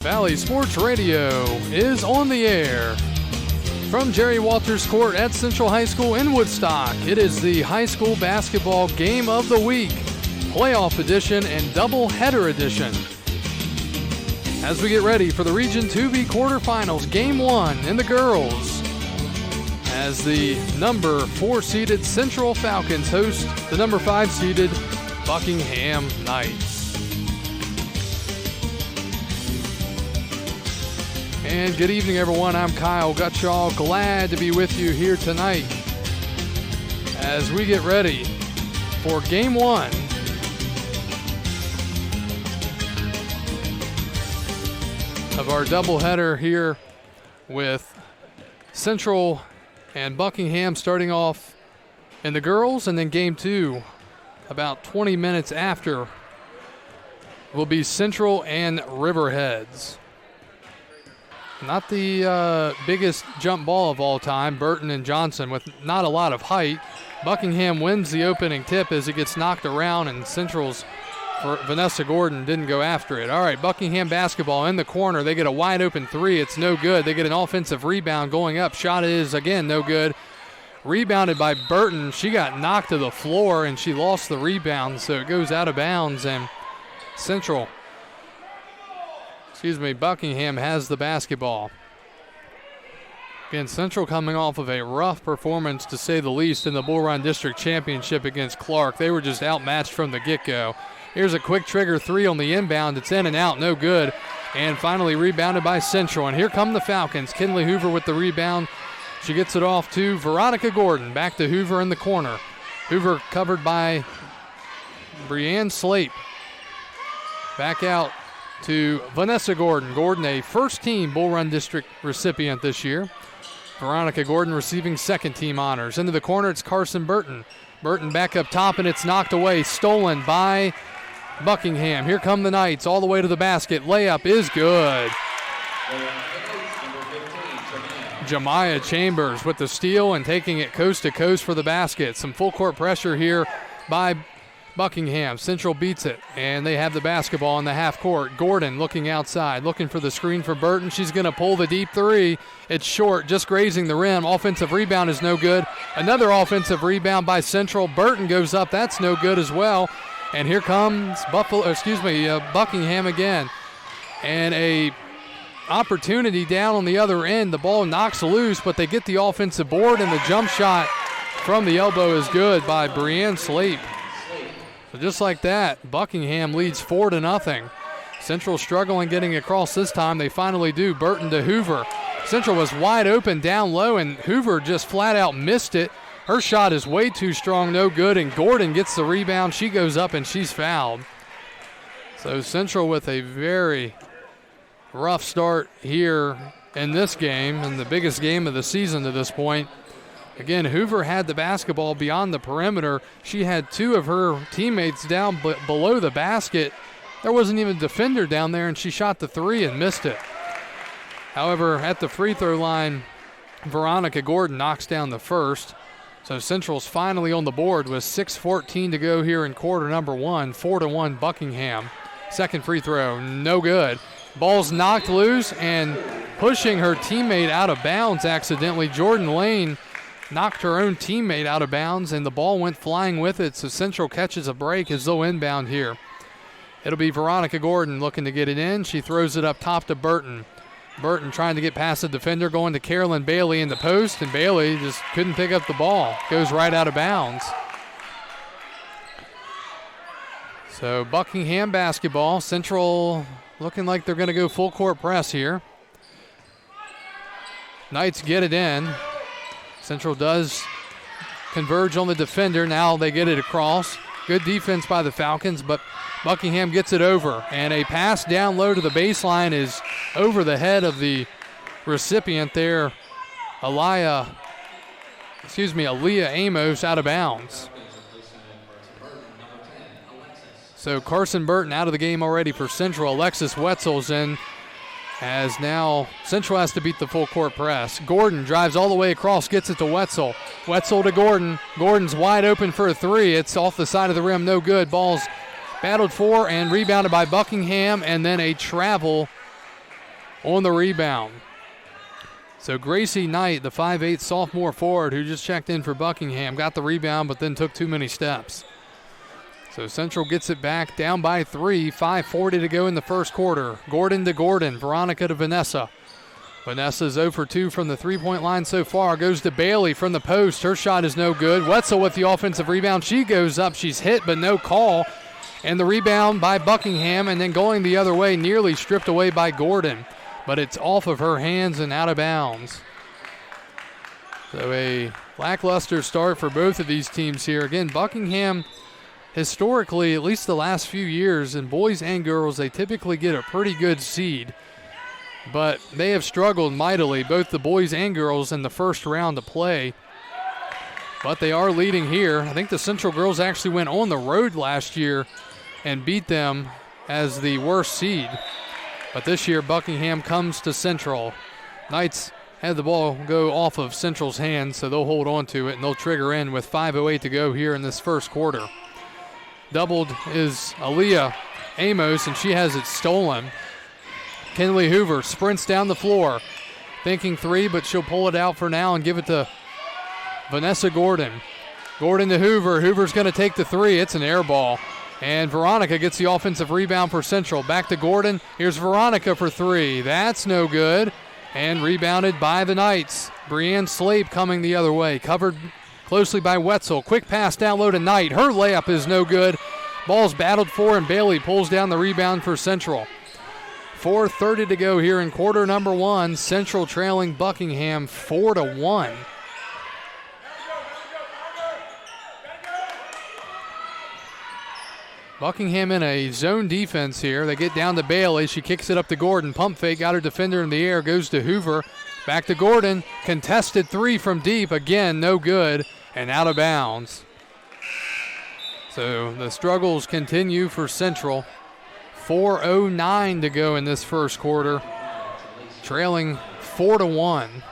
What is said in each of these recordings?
Valley Sports Radio is on the air. From Jerry Walters Court at Central High School in Woodstock, it is the high school basketball game of the week, playoff edition and doubleheader edition. As we get ready for the Region 2B quarterfinals, game one in the girls, as the number 4-seeded Central Falcons host the number 5-seeded Buckingham Knights. And good evening, everyone. I'm Kyle Gutschall. Glad to be with you here tonight as we get ready for game one of our doubleheader here with Central and Buckingham starting off in the girls, and then game two about 20 minutes after will be Central and Riverheads. Not the biggest jump ball of all time, Burton and Johnson, with not a lot of height. Buckingham wins the opening tip as it gets knocked around, and Central's Vanessa Gordon didn't go after it. All right, Buckingham basketball in the corner. They get a wide open three. It's no good. They get an offensive rebound going up. Shot is, again, no good. Rebounded by Burton. She got knocked to the floor, and she lost the rebound, so it goes out of bounds, and Buckingham has the basketball. Again, Central coming off of a rough performance, to say the least, in the Bull Run District Championship against Clark. They were just outmatched from the get-go. Here's a quick trigger three on the inbound. It's in and out, no good. And finally rebounded by Central. And here come the Falcons. Kinley Hoover with the rebound. She gets it off to Veronica Gordon. Back to Hoover in the corner. Hoover covered by Brianne Slape. Back out to Vanessa Gordon. Gordon, a first-team Bull Run District recipient this year. Veronica Gordon receiving second-team honors. Into the corner, it's Carson Burton. Burton back up top, and it's knocked away. Stolen by Buckingham. Here come the Knights all the way to the basket. Layup is good. Jemiah Chambers with the steal and taking it coast to coast for the basket. Some full-court pressure here by Buckingham. Central beats it, and they have the basketball in the half court. Gordon looking outside, looking for the screen for Burton. She's going to pull the deep three. It's short, just grazing the rim. Offensive rebound is no good. Another offensive rebound by Central. Burton goes up. That's no good as well. And here comes Buckingham again. And a opportunity down on the other end. The ball knocks loose, but they get the offensive board, and the jump shot from the elbow is good by Brianne Slape. So just like that, Buckingham leads 4-0. Central struggling getting across this time. They finally do. Burton to Hoover. Central was wide open down low, and Hoover just flat out missed it. Her shot is way too strong, no good, and Gordon gets the rebound. She goes up, and she's fouled. So Central with a very rough start here in this game, and the biggest game of the season to this point. Again, Hoover had the basketball beyond the perimeter. She had two of her teammates down below the basket. There wasn't even a defender down there, and she shot the three and missed it. However, at the free throw line, Veronica Gordon knocks down the first. So Central's finally on the board with 6:14 to go here in quarter number one. 4-1 Buckingham. Second free throw, no good. Ball's knocked loose, and pushing her teammate out of bounds accidentally, Jordan Lane knocked her own teammate out of bounds, and the ball went flying with it, so Central catches a break as they'll inbound here. It'll be Veronica Gordon looking to get it in. She throws it up top to Burton. Burton trying to get past the defender, going to Carolyn Bailey in the post, and Bailey just couldn't pick up the ball. Goes right out of bounds. So Buckingham basketball. Central looking like they're going to go full court press here. Knights get it in. Central does converge on the defender. Now they get it across. Good defense by the Falcons, but Buckingham gets it over. And a pass down low to the baseline is over the head of the recipient there, Aaliyah Amos, out of bounds. So Carson Burton out of the game already for Central. Alexis Wetzel's in, as now Central has to beat the full court press. Gordon drives all the way across, gets it to Wetzel. Wetzel to Gordon. Gordon's wide open for a three. It's off the side of the rim, no good. Ball's battled for and rebounded by Buckingham, and then a travel on the rebound. So Gracie Knight, the 5'8" sophomore forward who just checked in for Buckingham, got the rebound but then took too many steps. So Central gets it back, down by 3, 5:40 to go in the first quarter. Gordon to Gordon, Veronica to Vanessa. Vanessa's 0 for 2 from the three-point line so far. Goes to Bailey from the post. Her shot is no good. Wetzel with the offensive rebound. She goes up. She's hit, but no call. And the rebound by Buckingham, and then going the other way, nearly stripped away by Gordon. But it's off of her hands and out of bounds. So a lackluster start for both of these teams here. Again, Buckingham, historically, at least the last few years, in boys and girls, they typically get a pretty good seed. But they have struggled mightily, both the boys and girls, in the first round of play. But they are leading here. I think the Central girls actually went on the road last year and beat them as the worst seed. But this year, Buckingham comes to Central. Knights had the ball go off of Central's hands, so they'll hold on to it, and they'll trigger in with 5:08 to go here in this first quarter. Doubled is Aaliyah Amos, and she has it stolen. Kinley Hoover sprints down the floor, thinking three, but she'll pull it out for now and give it to Vanessa Gordon. Gordon to Hoover. Hoover's going to take the three. It's an air ball. And Veronica gets the offensive rebound for Central. Back to Gordon. Here's Veronica for three. That's no good. And rebounded by the Knights. Brianne Slape coming the other way. Covered closely by Wetzel. Quick pass down low to Knight. Her layup is no good. Ball's battled for, and Bailey pulls down the rebound for Central. 4:30 to go here in quarter number one. Central trailing Buckingham 4-1. Buckingham in a zone defense here. They get down to Bailey. She kicks it up to Gordon. Pump fake, got her defender in the air. Goes to Hoover. Back to Gordon. Contested three from deep. Again, no good and out of bounds. So the struggles continue for Central. 4:09 to go in this first quarter. Trailing 4-1.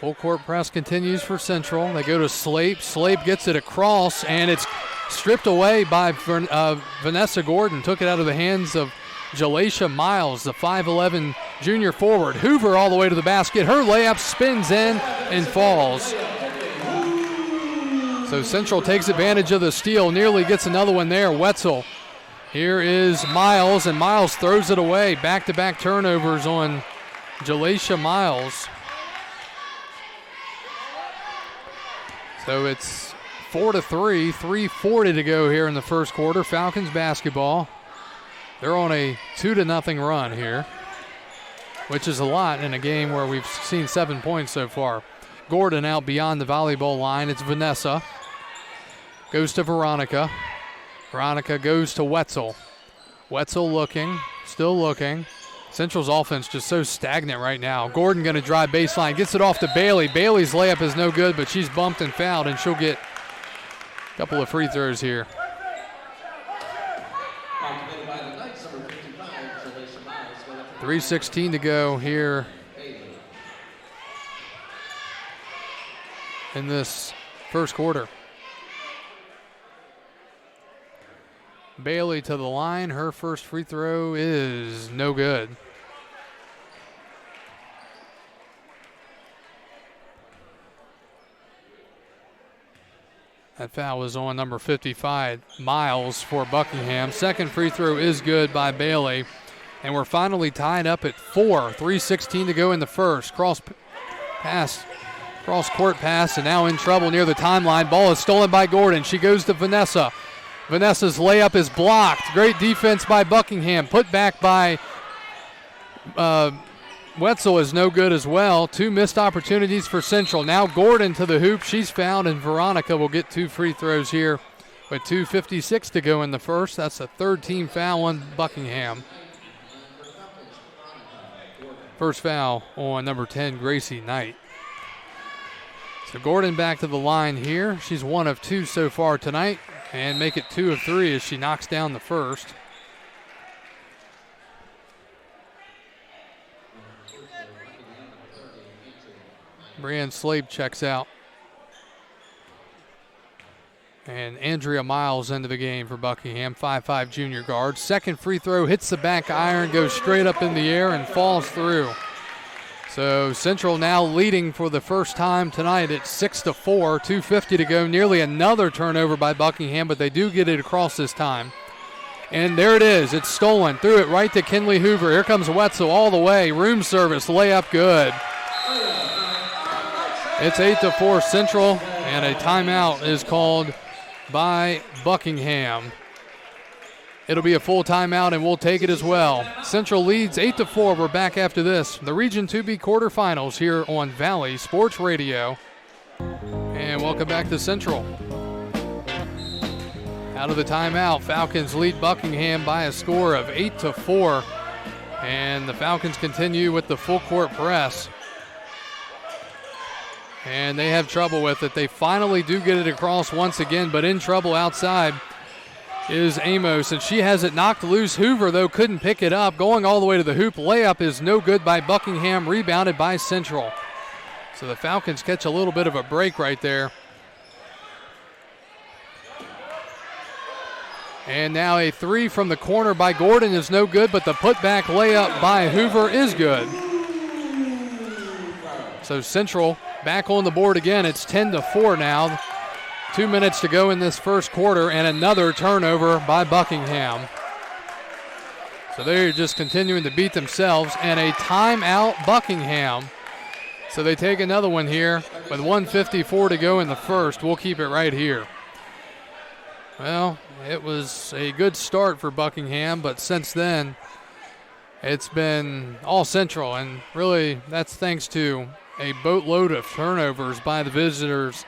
Full court press continues for Central. They go to Slape. Slape gets it across, and it's stripped away by Vanessa Gordon. Took it out of the hands of Jalaisha Miles, the 5'11 junior forward. Hoover all the way to the basket. Her layup spins in and falls. So Central takes advantage of the steal, nearly gets another one there. Wetzel. Here is Miles, and Miles throws it away. Back-to-back turnovers on Jalaisha Miles. So it's 4-3, 3:40 to go here in the first quarter. Falcons basketball. They're on a 2-0 run here, which is a lot in a game where we've seen 7 points so far. Gordon out beyond the volleyball line. It's Vanessa. Goes to Veronica. Veronica goes to Wetzel. Wetzel looking, still looking. Central's offense just so stagnant right now. Gordon going to drive baseline, gets it off to Bailey. Bailey's layup is no good, but she's bumped and fouled, and she'll get a couple of free throws here. 3:16 to go here in this first quarter. Bailey to the line. Her first free throw is no good. That foul was on number 55, Miles, for Buckingham. Second free throw is good by Bailey. And we're finally tied up at 4. 3:16 to go in the first. Cross court pass, and now in trouble near the timeline. Ball is stolen by Gordon. She goes to Vanessa. Vanessa's layup is blocked. Great defense by Buckingham. Put back by Wetzel is no good as well. 2 missed opportunities for Central. Now Gordon to the hoop. She's fouled, and Veronica will get 2 free throws here with 2:56 to go in the first. That's the third team foul on Buckingham. First foul on number 10, Gracie Knight. So Gordon back to the line here. She's 1 of 2 so far tonight, and make it 2 of 3 as she knocks down the first. Brianne Slape checks out. And Andrea Miles into the game for Buckingham, 5'5" junior guard. Second free throw hits the back iron, goes straight up in the air and falls through. So Central now leading for the first time tonight at 6-4, 2:50 to go. Nearly another turnover by Buckingham, but they do get it across this time. And there it is. It's stolen. Threw it right to Kinley Hoover. Here comes Wetzel all the way. Room service, layup good. It's 8-4 Central, and a timeout is called by Buckingham. It'll be a full timeout, and we'll take it as well. Central leads 8-4. We're back after this. The Region 2B quarterfinals here on Valley Sports Radio. And welcome back to Central. Out of the timeout, Falcons lead Buckingham by a score of 8-4. And the Falcons continue with the full court press. And they have trouble with it. They finally do get it across once again, but in trouble outside is Amos, and she has it knocked loose. Hoover, though, couldn't pick it up. Going all the way to the hoop. Layup is no good by Buckingham, rebounded by Central. So the Falcons catch a little bit of a break right there. And now a three from the corner by Gordon is no good, but the putback layup by Hoover is good. So Central back on the board again. It's 10-4 now. 2 minutes to go in this first quarter, and another turnover by Buckingham. So they're just continuing to beat themselves, and a timeout Buckingham. So they take another one here with 1:54 to go in the first. We'll keep it right here. Well, it was a good start for Buckingham, but since then it's been all Central, and really that's thanks to a boatload of turnovers by the visitors.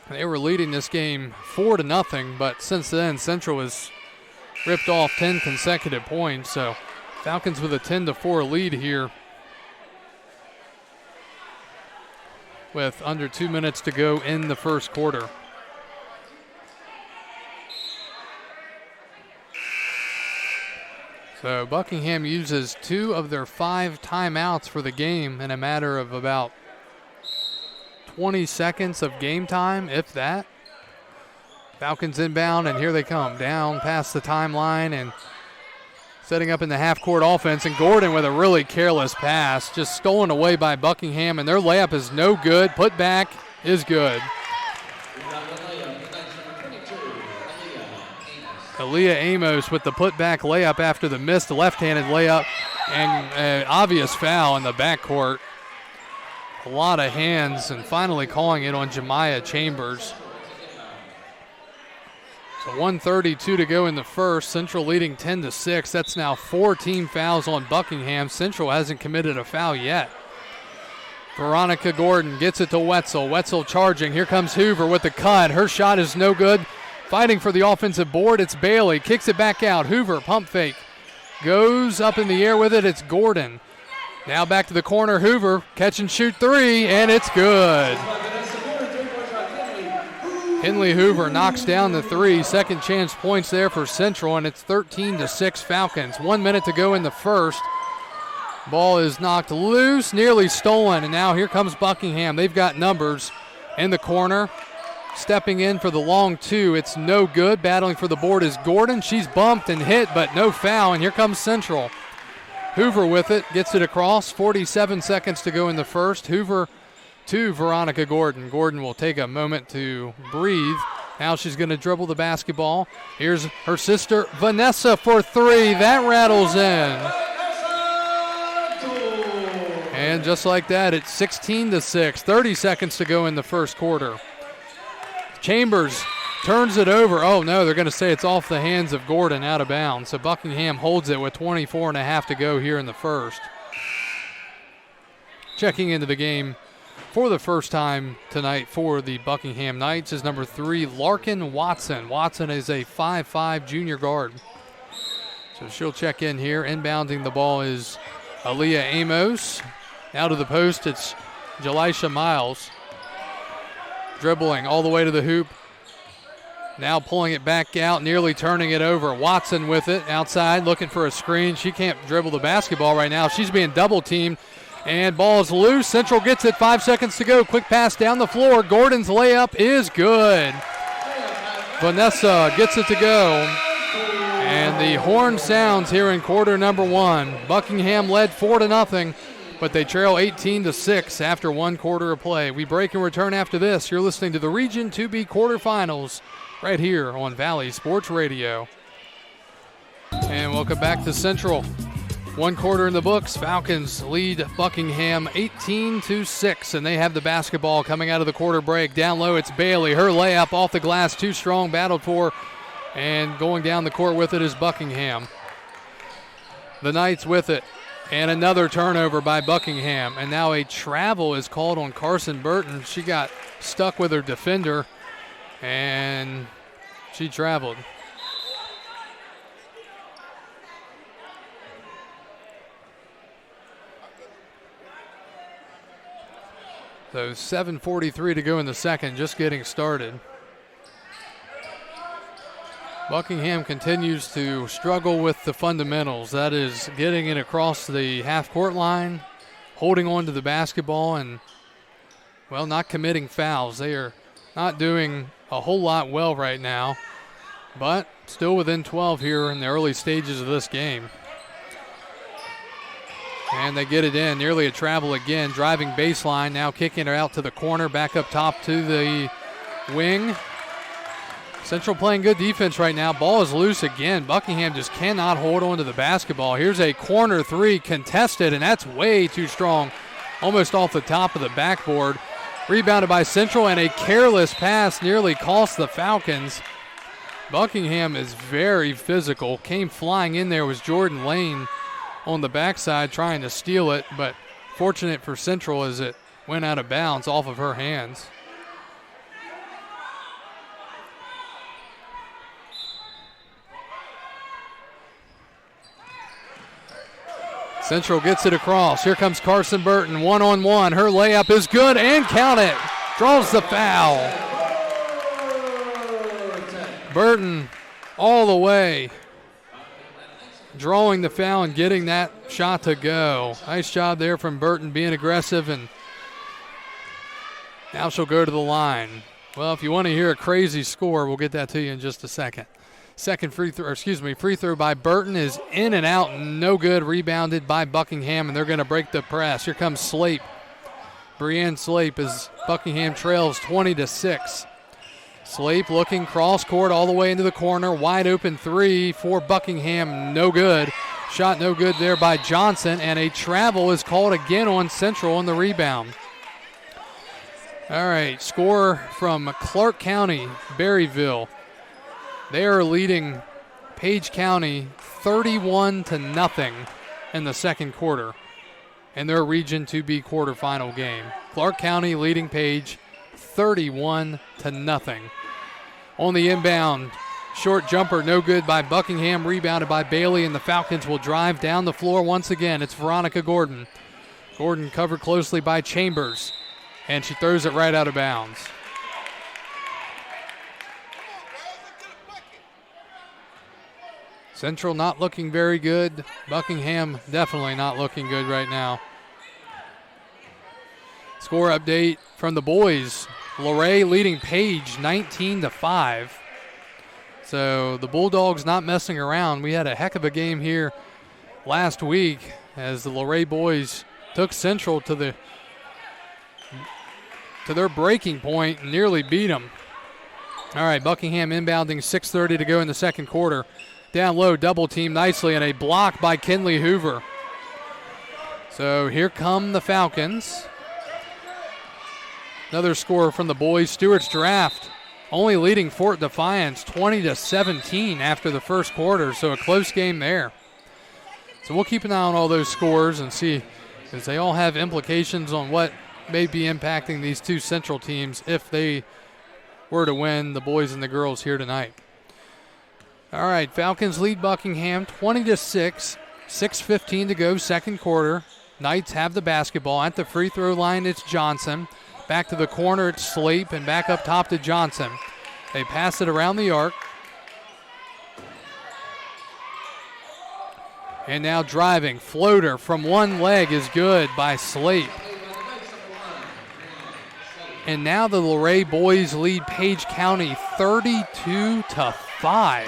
They were leading this game 4-0, but since then Central has ripped off 10 consecutive points. So Falcons with a 10-4 lead here with under 2 minutes to go in the first quarter. So Buckingham uses 2 of their 5 timeouts for the game in a matter of about 20 seconds of game time, if that. Falcons inbound, and here they come down past the timeline and setting up in the half-court offense. And Gordon with a really careless pass, just stolen away by Buckingham, and their layup is no good. Put back is good. Aaliyah Amos with the putback layup after the missed left-handed layup, and an obvious foul in the backcourt. A lot of hands, and finally calling it on Jemiah Chambers. So 1:32 to go in the first. Central leading 10-6. That's now 4 team fouls on Buckingham. Central hasn't committed a foul yet. Veronica Gordon gets it to Wetzel. Wetzel charging. Here comes Hoover with the cut. Her shot is no good. Fighting for the offensive board, it's Bailey. Kicks it back out. Hoover, pump fake. Goes up in the air with it. It's Gordon. Now back to the corner. Hoover, catch and shoot three, and it's good. Kinley Hoover knocks down the three. Second chance points there for Central, and it's 13-6 Falcons. 1 minute to go in the first. Ball is knocked loose, nearly stolen, and now here comes Buckingham. They've got numbers in the corner. Stepping in for the long two. It's no good. Battling for the board is Gordon. She's bumped and hit, but no foul, and here comes Central. Hoover with it, gets it across. 47 seconds to go in the first. Hoover to Veronica Gordon. Gordon will take a moment to breathe. Now she's going to dribble the basketball. Here's her sister, Vanessa, for three. That rattles in. And just like that, it's 16-6. 30 seconds to go in the first quarter. Chambers turns it over. Oh, no, they're going to say it's off the hands of Gordon, out of bounds. So Buckingham holds it with 24.5 to go here in the first. Checking into the game for the first time tonight for the Buckingham Knights is number 3, Larkin Watson. Watson is a 5'5" junior guard. So she'll check in here. Inbounding the ball is Aaliyah Amos. Now to the post, it's Jalisha Miles. Dribbling all the way to the hoop. Now pulling it back out, nearly turning it over. Watson with it outside, looking for a screen. She can't dribble the basketball right now. She's being double teamed. And ball is loose. Central gets it, 5 seconds to go. Quick pass down the floor. Gordon's layup is good. Vanessa gets it to go. And the horn sounds here in quarter number 1. Buckingham led 4-0, but they trail 18-6 after 1 quarter of play. We break and return after this. You're listening to the Region 2B quarterfinals right here on Valley Sports Radio. And welcome back to Central. 1 quarter in the books. Falcons lead Buckingham 18-6, and they have the basketball coming out of the quarter break. Down low, it's Bailey. Her layup off the glass, too strong, battled for, and going down the court with it is Buckingham. The Knights with it, and another turnover by Buckingham, and now a travel is called on Carson Burton. She got stuck with her defender, and she traveled. So 7:43 to go in the second, just getting started. Buckingham continues to struggle with the fundamentals. That is getting it across the half-court line, holding on to the basketball, and, well, not committing fouls. They are not doing a whole lot well right now, but still within 12 here in the early stages of this game. And they get it in, nearly a travel again, driving baseline, now kicking it out to the corner, back up top to the wing. Central playing good defense right now. Ball is loose again. Buckingham just cannot hold on to the basketball. Here's a corner 3 contested, and that's way too strong, almost off the top of the backboard. Rebounded by Central, and a careless pass nearly cost the Falcons. Buckingham is very physical. Came flying in there was Jordan Lane on the backside trying to steal it, but fortunate for Central as it went out of bounds off of her hands. Central gets it across. Here comes Carson Burton, one-on-one. Her layup is good, and count it. Draws the foul. Burton all the way, drawing the foul and getting that shot to go. Nice job there from Burton being aggressive, and now she'll go to the line. Well, if you want to hear a crazy score, we'll get that to you in just a second. Second free throw by Burton is in and out, no good. Rebounded by Buckingham, and they're going to break the press. Here comes Slape. Brianne Slape as Buckingham trails 20-6. Slape looking cross court all the way into the corner. Wide open 3 for Buckingham, no good. Shot no good there by Johnson, and a travel is called again on Central on the rebound. All right, score from Clark County, Berryville. They are leading Page County 31-0 in the second quarter in their Region 2B quarterfinal game. Clark County leading Page 31-0. On the inbound, short jumper, no good by Buckingham, rebounded by Bailey, and the Falcons will drive down the floor once again. It's Veronica Gordon. Gordon covered closely by Chambers, and she throws it right out of bounds. Central not looking very good. Buckingham definitely not looking good right now. Score update from the boys. Luray leading Page 19-5. So the Bulldogs not messing around. We had a heck of a game here last week as the Luray boys took Central to their breaking point and nearly beat them. All right, Buckingham inbounding, 6:30 to go in the second quarter. Down low, double team nicely, and a block by Kinley Hoover. So here come the Falcons. Another score from the boys. Stewart's Draft only leading Fort Defiance 20-17 after the first quarter, so a close game there. So we'll keep an eye on all those scores and see, because they all have implications on what may be impacting these two Central teams if they were to win, the boys and the girls here tonight. All right, Falcons lead Buckingham 20-6, 6:15 to go, second quarter. Knights have the basketball. At the free throw line, it's Johnson. Back to the corner, it's Slape, and back up top to Johnson. They pass it around the arc. And now driving. Floater from one leg is good by Slape. And now the Luray boys lead Page County 32-5.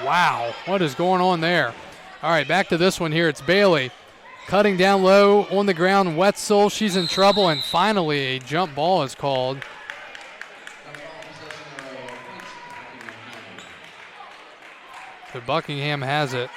Wow, what is going on there? All right, back to this one here. It's Bailey cutting down low on the ground. Wetzel, she's in trouble, and finally a jump ball is called. So Buckingham has it.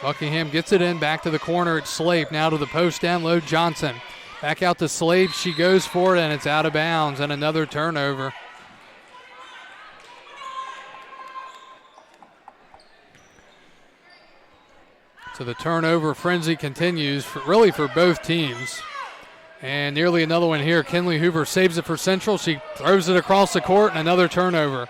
Buckingham gets it in, back to the corner. It's Slape, now to the post down low. Johnson back out to Slape. She goes for it, and it's out of bounds, and another turnover. So the turnover frenzy continues, really for both teams. And nearly another one here. Kinley Hoover saves it for Central. She throws it across the court, and another turnover.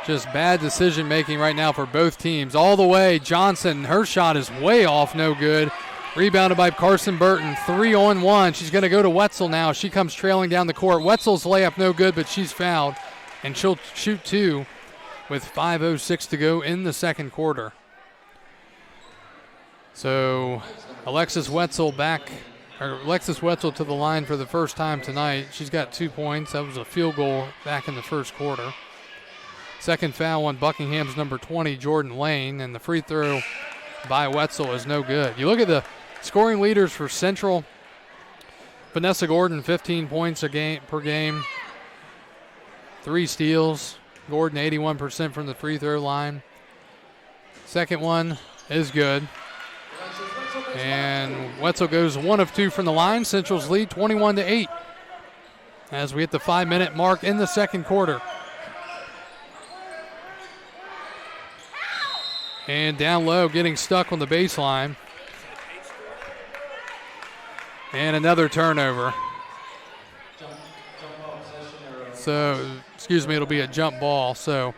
Just bad decision making right now for both teams. All the way, Johnson, her shot is way off, no good. Rebounded by Carson Burton, 3-on-1. She's going to go to Wetzel now. She comes trailing down the court. Wetzel's layup no good, but she's fouled. And she'll shoot two with 5:06 to go in the second quarter. So Alexis Wetzel to the line for the first time tonight. She's got 2 points. That was a field goal back in the first quarter. Second foul on Buckingham's number 20, Jordan Lane, and the free throw by Wetzel is no good. You look at the scoring leaders for Central. Vanessa Gordon, 15 points per game, 3 steals. Gordon, 81% from the free throw line. Second one is good. And Wetzel goes 1 of 2 from the line. Central's lead 21-8 as we hit the 5-minute mark in the second quarter. And down low, getting stuck on the baseline. And another turnover. So, it'll be a jump ball. So,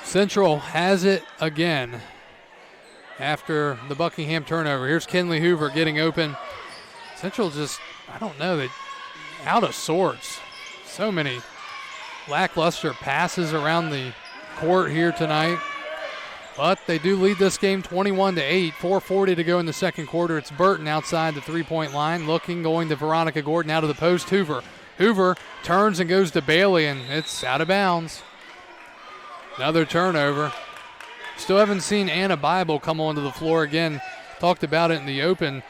Central has it again after the Buckingham turnover. Here's Kinley Hoover getting open. Central just, they're out of sorts. So many lackluster passes around the court here tonight. But they do lead this game 21-8, 4:40 to go in the second quarter. It's Burton outside the three-point line, going to Veronica Gordon, out of the post. Hoover turns and goes to Bailey, and it's out of bounds. Another turnover. Still haven't seen Anna Bible come onto the floor again. Talked about it in the open.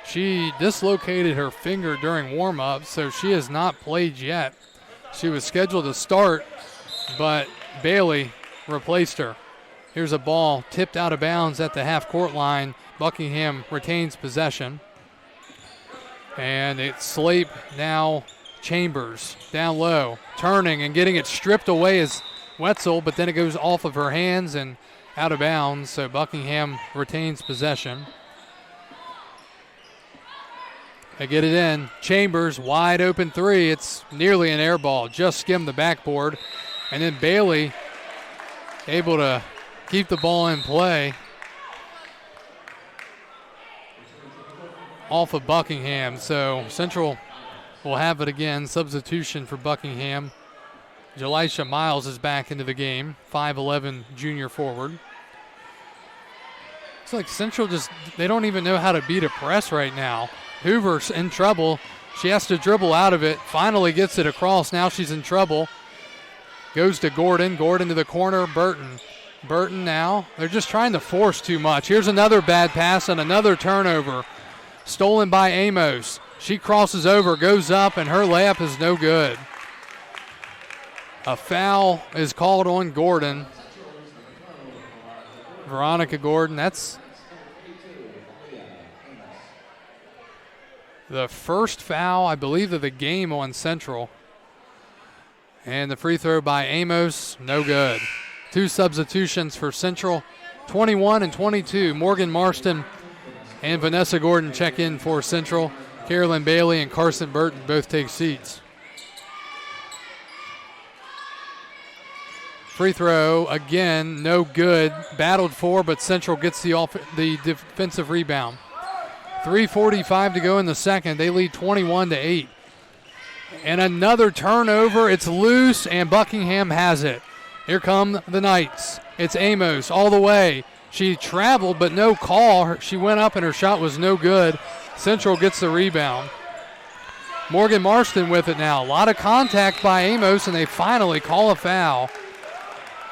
She dislocated her finger during warm-up, so she has not played yet. She was scheduled to start, but Bailey replaced her. Here's a ball tipped out of bounds at the half-court line. Buckingham retains possession. And it's Slape, now Chambers, down low. Turning and getting it stripped away is Wetzel, but then it goes off of her hands and out of bounds, so Buckingham retains possession. They get it in. Chambers, wide open three. It's nearly an air ball, just skimmed the backboard. And then Bailey able to keep the ball in play off of Buckingham. So Central will have it again. Substitution for Buckingham. Jalisha Miles is back into the game, 5'11" junior forward. It's like Central they don't even know how to beat a press right now. Hoover's in trouble. She has to dribble out of it. Finally gets it across. Now she's in trouble. Goes to Gordon. Gordon to the corner. Burton now. They're just trying to force too much. Here's another bad pass and another turnover. Stolen by Amos. She crosses over, goes up, and her layup is no good. A foul is called on Gordon. Veronica Gordon, that's the first foul, I believe, of the game on Central. And the free throw by Amos, no good. 2 substitutions for Central, 21 and 22. Morgan Marston and Vanessa Gordon check in for Central. Carolyn Bailey and Carson Burton both take seats. Free throw, again, no good. Battled for, but Central gets the defensive rebound. 3:45 to go in the second. They lead 21-8. And another turnover. It's loose, and Buckingham has it. Here come the Knights. It's Amos all the way. She traveled, but no call. She went up, and her shot was no good. Central gets the rebound. Morgan Marston with it now. A lot of contact by Amos, and they finally call a foul.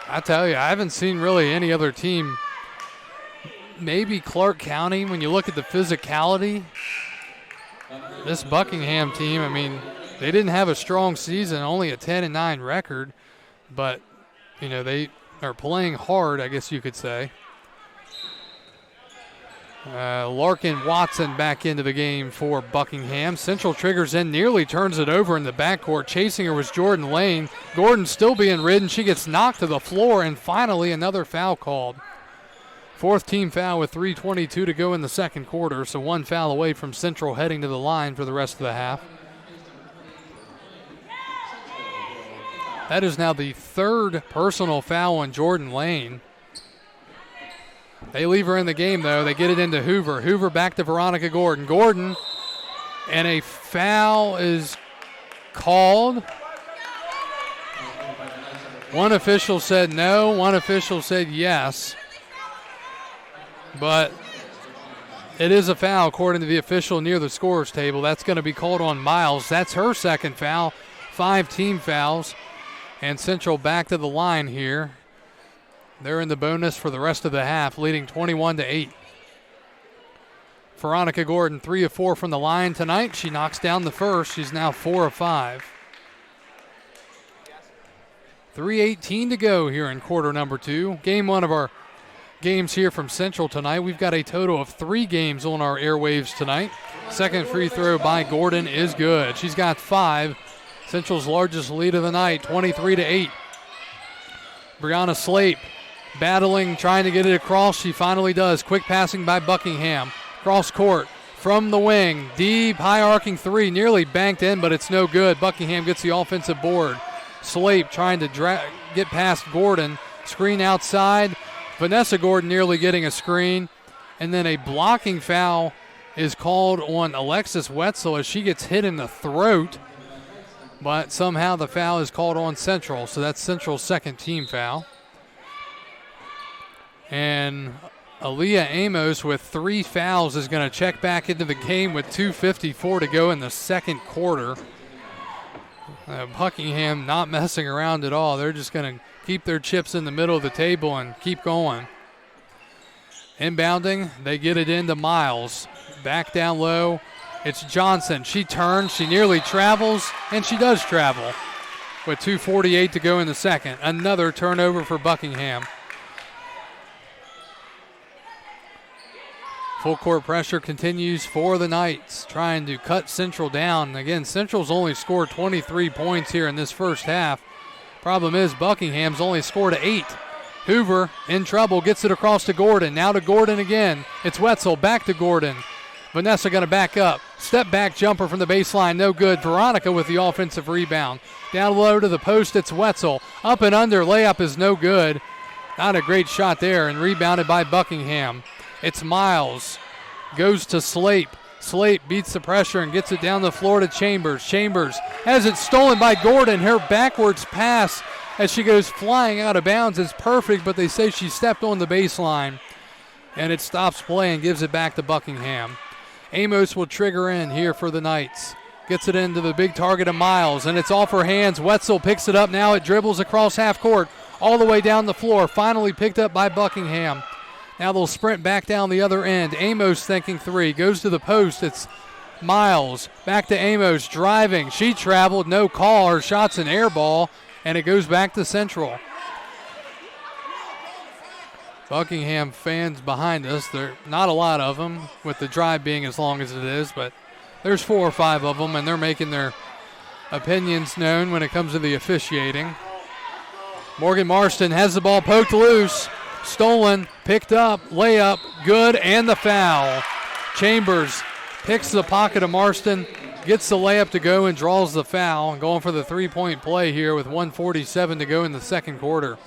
I tell you, I haven't seen really any other team. Maybe Clark County, when you look at the physicality. This Buckingham team, I mean, they didn't have a strong season, only a 10-9 record, but, you know, they are playing hard, I guess you could say. Larkin Watson back into the game for Buckingham. Central triggers in, nearly turns it over in the backcourt. Chasing her was Jordan Lane. Gordon still being ridden. She gets knocked to the floor, and finally another foul called. Fourth team foul with 3:22 to go in the second quarter, so one foul away from Central heading to the line for the rest of the half. That is now the third personal foul on Jordan Lane. They leave her in the game, though. They get it into Hoover. Hoover back to Veronica Gordon. Gordon, and a foul is called. One official said no. One official said yes. But it is a foul, according to the official near the scorer's table. That's going to be called on Miles. That's her second foul. 5 team fouls. And Central back to the line here. They're in the bonus for the rest of the half, leading 21-8. Veronica Gordon, 3 of 4 from the line tonight. She knocks down the first. She's now 4 of 5. 3:18 to go here in quarter number 2. Game 1 of our games here from Central tonight. We've got a total of 3 games on our airwaves tonight. Second free throw by Gordon is good. She's got 5. Central's largest lead of the night, 23-8. Brianna Slape battling, trying to get it across. She finally does. Quick passing by Buckingham. Cross court from the wing. Deep, high arcing 3. Nearly banked in, but it's no good. Buckingham gets the offensive board. Slape trying to get past Gordon. Screen outside. Vanessa Gordon nearly getting a screen. And then a blocking foul is called on Alexis Wetzel as she gets hit in the throat. But somehow the foul is called on Central. So that's Central's second team foul. And Aaliyah Amos with 3 fouls is going to check back into the game with 2:54 to go in the second quarter. Buckingham not messing around at all. They're just going to keep their chips in the middle of the table and keep going. Inbounding, they get it into Miles. Back down low, it's Johnson. She turns, she nearly travels, and she does travel. With 2:48 to go in the second. Another turnover for Buckingham. Full court pressure continues for the Knights, trying to cut Central down. Again, Central's only scored 23 points here in this first half. Problem is Buckingham's only scored 8. Hoover in trouble, gets it across to Gordon. Now to Gordon again. It's Wetzel, back to Gordon. Vanessa going to back up. Step back jumper from the baseline, no good. Veronica with the offensive rebound. Down low to the post, it's Wetzel. Up and under, layup is no good. Not a great shot there, and rebounded by Buckingham. It's Miles, goes to Slape. Slape beats the pressure and gets it down the floor to Chambers. Chambers has it stolen by Gordon. Her backwards pass as she goes flying out of bounds is perfect, but they say she stepped on the baseline. And it stops play and gives it back to Buckingham. Amos will trigger in here for the Knights. Gets it into the big target of Miles, and it's off her hands. Wetzel picks it up now. It dribbles across half court all the way down the floor. Finally picked up by Buckingham. Now they'll sprint back down the other end. Amos thinking 3. Goes to the post. It's Miles. Back to Amos driving. She traveled. No call. Her shot's an air ball, and it goes back to Central. Buckingham fans behind us. There are not a lot of them, with the drive being as long as it is, but there's 4 or 5 of them, and they're making their opinions known when it comes to the officiating. Morgan Marston has the ball poked loose. Stolen, picked up, layup, good, and the foul. Chambers picks the pocket of Marston, gets the layup to go, and draws the foul. Going for the 3-point play here with 1:47 to go in the second quarter.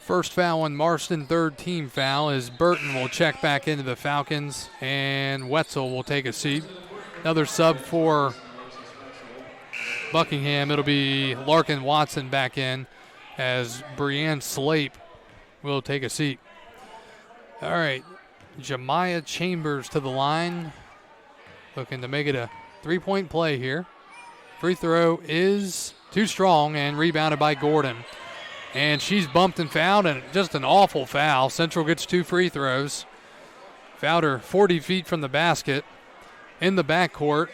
First foul on Marston, third team foul, as Burton will check back into the Falcons, and Wetzel will take a seat. Another sub for Buckingham. It'll be Larkin Watson back in, as Brianne Slape will take a seat. All right, Jemiah Chambers to the line, looking to make it a three-point play here. Free throw is too strong and rebounded by Gordon. And she's bumped and fouled, and just an awful foul. Central gets 2 free throws. Fouled her 40 feet from the basket in the backcourt.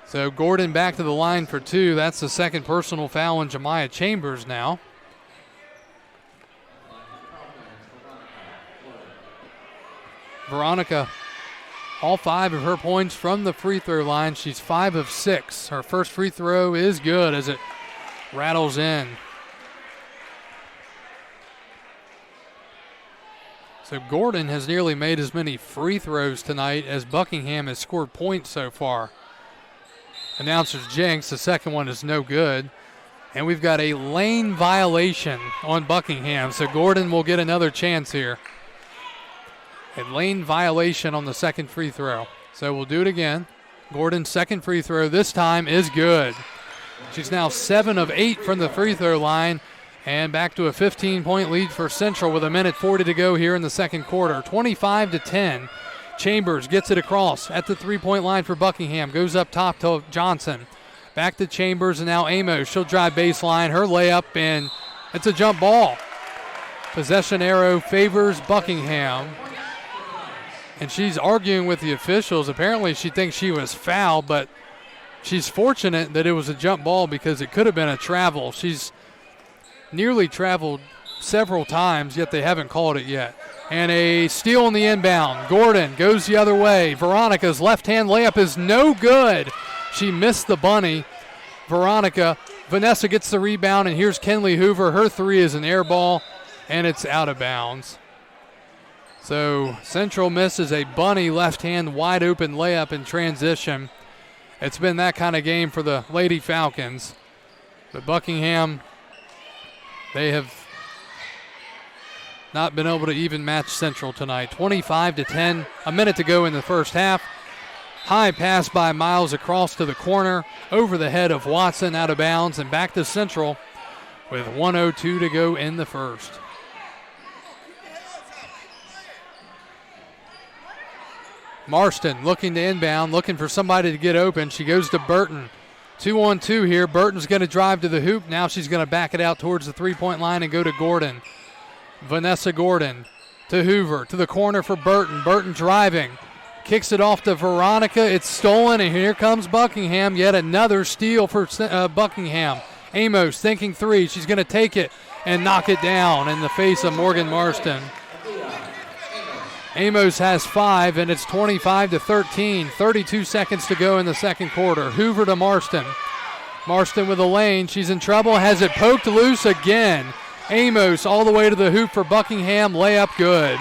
So Gordon back to the line for 2. That's the second personal foul on Jemiah Chambers now. Veronica, all 5 of her points from the free throw line. She's 5 of 6. Her first free throw is good as it rattles in. So Gordon has nearly made as many free throws tonight as Buckingham has scored points so far. Announcer's jinx, the second one is no good. And we've got a lane violation on Buckingham, so Gordon will get another chance here. A lane violation on the second free throw. So we'll do it again. Gordon's second free throw this time is good. She's now 7 of 8 from the free throw line. And back to a 15-point lead for Central with 1:40 to go here in the second quarter. 25-10. Chambers gets it across at the three-point line for Buckingham. Goes up top to Johnson. Back to Chambers, and now Amos. She'll drive baseline. Her layup, and it's a jump ball. Possession arrow favors Buckingham. And she's arguing with the officials. Apparently she thinks she was fouled, but she's fortunate that it was a jump ball because it could have been a travel. She's nearly traveled several times, yet they haven't called it yet. And a steal on the inbound. Gordon goes the other way. Veronica's left-hand layup is no good. She missed the bunny. Vanessa gets the rebound, and here's Kenley Hoover. Her three is an air ball, and it's out of bounds. So Central misses a bunny left-hand wide-open layup in transition. It's been that kind of game for the Lady Falcons. But Buckingham, they have not been able to even match Central tonight. 25-10, a minute to go in the first half. High pass by Miles across to the corner, over the head of Watson, out of bounds, and back to Central with 1:02 to go in the first. Marston looking to inbound, looking for somebody to get open. She goes to Burton. 2-on-2 here. Burton's going to drive to the hoop. Now she's going to back it out towards the three-point line and go to Gordon. Vanessa Gordon to Hoover, to the corner for Burton. Burton driving. Kicks it off to Veronica. It's stolen, and here comes Buckingham. Yet another steal for Buckingham. Amos thinking three. She's going to take it and knock it down in the face of Morgan Marston. Amos has 5, and it's 25-13. 32 seconds to go in the second quarter. Hoover to Marston. Marston with a lane. She's in trouble. Has it poked loose again. Amos all the way to the hoop for Buckingham. Layup good.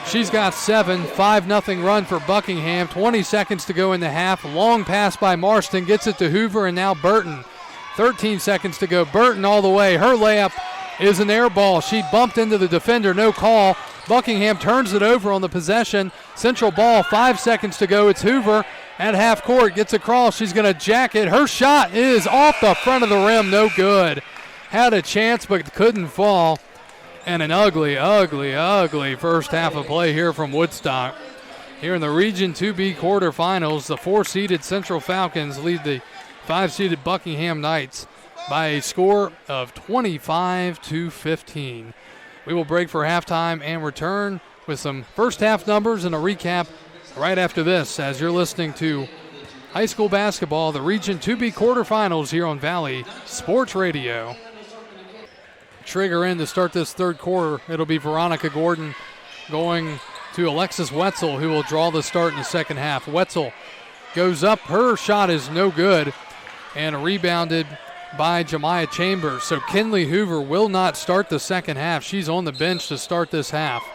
She's got 7. 5-0 run for Buckingham. 20 seconds to go in the half. Long pass by Marston. Gets it to Hoover, and now Burton. 13 seconds to go. Burton all the way. Her layup is an air ball. She bumped into the defender. No call. Buckingham turns it over on the possession. Central ball, 5 seconds to go. It's Hoover at half court. Gets across. She's going to jack it. Her shot is off the front of the rim. No good. Had a chance but couldn't fall. And an ugly first half of play here from Woodstock. Here in the Region 2B quarterfinals, the 4-seeded Central Falcons lead the 5-seeded Buckingham Knights by a score of 25-15. We will break for halftime and return with some first half numbers and a recap right after this as you're listening to high school basketball, the Region 2B quarterfinals here on Valley Sports Radio. Trigger in to start this third quarter. It'll be Veronica Gordon going to Alexis Wetzel, who will draw the start in the second half. Wetzel goes up. Her shot is no good and rebounded by Jemiah Chambers. So Kenley Hoover will not start the second half. She's on the bench to start this half.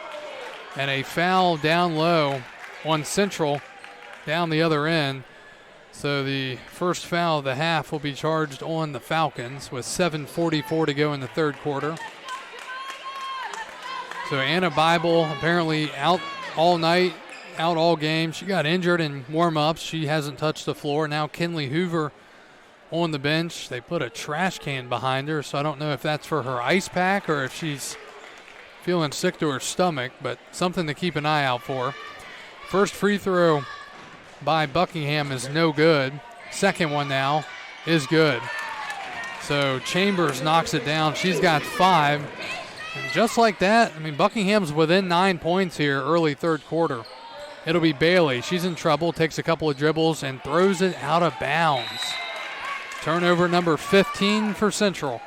And a foul down low on Central down the other end. So the first foul of the half will be charged on the Falcons with 7:44 to go in the third quarter. So Anna Bible apparently out all night, out all game. She got injured in warm-ups. She hasn't touched the floor. Now Kinley Hoover on the bench. They put a trash can behind her, so I don't know if that's for her ice pack or if she's feeling sick to her stomach, but something to keep an eye out for. First free throw by Buckingham is no good. Second one now is good. So Chambers knocks it down. She's got 5. And just like that, I mean, Buckingham's within 9 points here early third quarter. It'll be Bailey. She's in trouble, takes a couple of dribbles, and throws it out of bounds. Turnover number 15 for Central.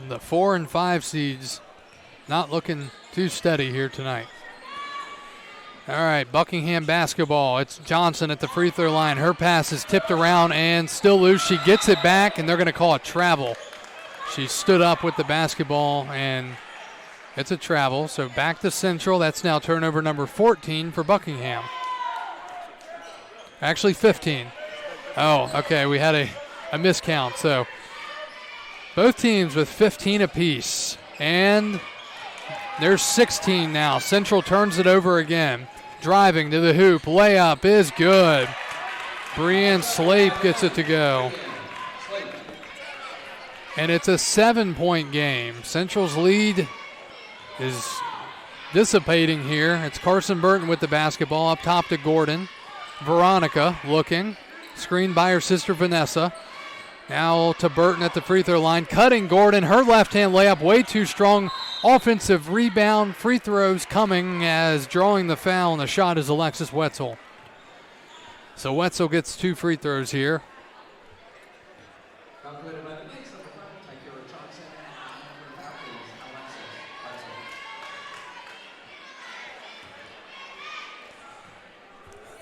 The 4 and 5 seeds not looking too steady here tonight. All right, Buckingham basketball. It's Johnson at the free throw line. Her pass is tipped around and still loose. She gets it back, and they're going to call it travel. She stood up with the basketball, and it's a travel. So back to Central. That's now turnover number 14 for Buckingham. Actually 15. Oh, okay, we had a miscount. So both teams with 15 apiece. And there's 16 now. Central turns it over again. Driving to the hoop. Layup is good. Brianne Slape gets it to go. And it's a 7-point game. Central's lead is dissipating here. It's Carson Burton with the basketball up top to Gordon. Veronica looking. Screened by her sister Vanessa. Now to Burton at the free throw line. Cutting Gordon. Her left-hand layup way too strong. Offensive rebound. Free throws coming as drawing the foul. And the shot is Alexis Wetzel. So Wetzel gets 2 free throws here.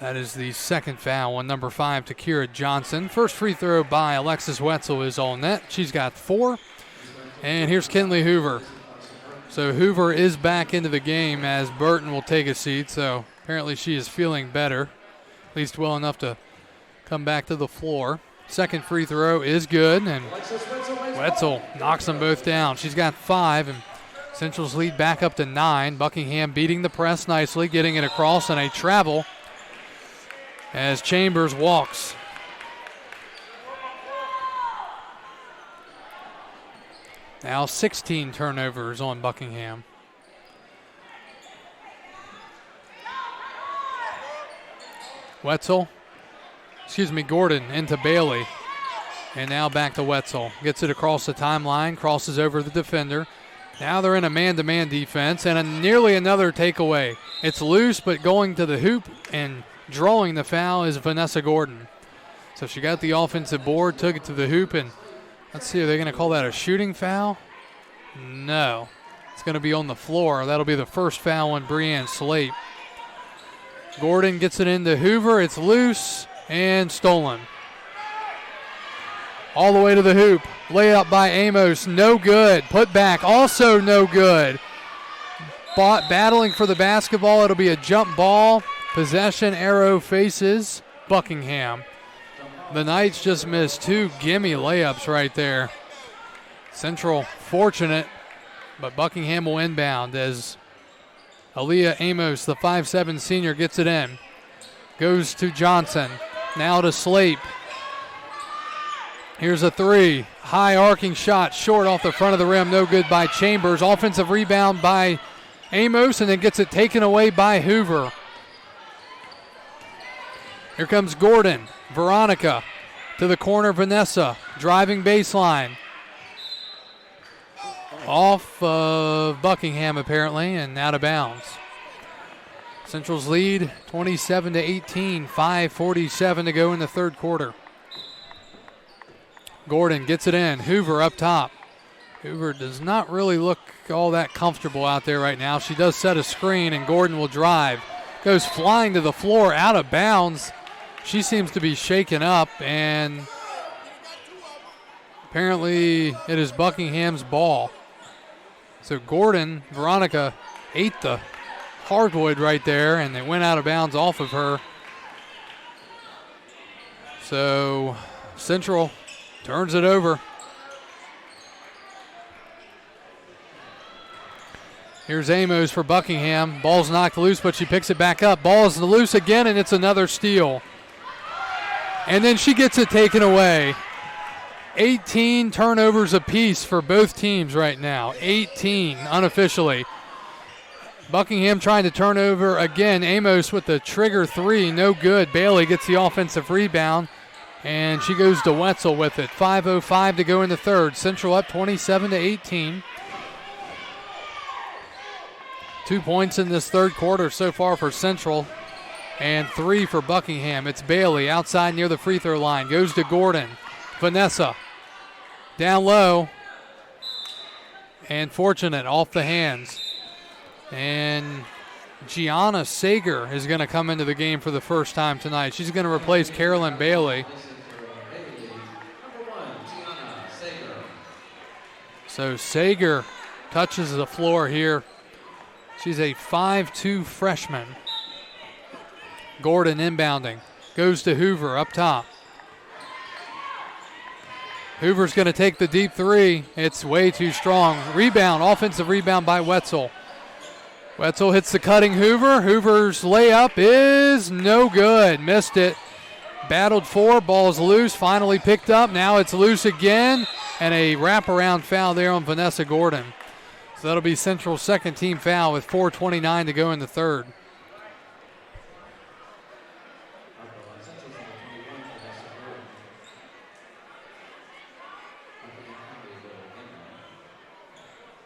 That is the second foul on number 5, Takira Johnson. First free throw by Alexis Wetzel is on net. She's got 4. And here's Kinley Hoover. So Hoover is back into the game as Burton will take a seat. So apparently she is feeling better, at least well enough to come back to the floor. Second free throw is good, and Wetzel knocks them both down. She's got 5, and Central's lead back up to 9. Buckingham beating the press nicely, getting it across, and a travel as Chambers walks. Now 16 turnovers on Buckingham. Gordon into Bailey. And now back to Wetzel. Gets it across the timeline, crosses over the defender. Now they're in a man-to-man defense and nearly another takeaway. It's loose, but going to the hoop and drawing the foul is Vanessa Gordon. So she got the offensive board, took it to the hoop, and let's see, are they going to call that a shooting foul? No. It's going to be on the floor. That'll be the first foul on Brianne Slape. Gordon gets it into Hoover. It's loose and stolen. All the way to the hoop. Layup by Amos. No good. Put back. Also no good. Battling for the basketball. It'll be a jump ball. Possession arrow faces Buckingham. The Knights just missed 2 gimme layups right there. Central fortunate, but Buckingham will inbound as Aaliyah Amos, the 5'7" senior, gets it in. Goes to Johnson. Now to Slape. Here's a 3. High arcing shot, short off the front of the rim. No good by Chambers. Offensive rebound by Amos, and then gets it taken away by Hoover. Here comes Gordon. Veronica to the corner. Vanessa driving baseline. Off of Buckingham apparently and out of bounds. Central's lead 27-18. 5:47 to go in the third quarter. Gordon gets it in. Hoover up top. Hoover does not really look all that comfortable out there right now. She does set a screen and Gordon will drive. Goes flying to the floor out of bounds. She seems to be shaken up, and apparently it is Buckingham's ball. So Gordon, Veronica ate the hardwood right there, and they went out of bounds off of her. So Central turns it over. Here's Amos for Buckingham. Ball's knocked loose, but she picks it back up. Ball's loose again, and it's another steal. And then she gets it taken away. 18 turnovers apiece for both teams right now. 18 unofficially. Buckingham trying to turn over again. Amos with the trigger three, no good. Bailey gets the offensive rebound, and she goes to Wetzel with it. 5:05 to go in the third. Central up 27-18. 2 points in this third quarter so far for Central, and 3 for Buckingham. It's Bailey outside near the free throw line. Goes to Gordon. Vanessa down low, and fortunate off the hands. And Gianna Sager is going to come into the game for the first time tonight. She's going to replace Carolyn Bailey. So Sager touches the floor here. She's a 5'2" freshman. Gordon inbounding. Goes to Hoover up top. Hoover's going to take the deep three. It's way too strong. Rebound, offensive rebound by Wetzel. Wetzel hits the cutting Hoover. Hoover's layup is no good. Missed it. Battled for. Ball's loose. Finally picked up. Now it's loose again. And a wraparound foul there on Vanessa Gordon. So that'll be Central's second team foul with 4:29 to go in the third.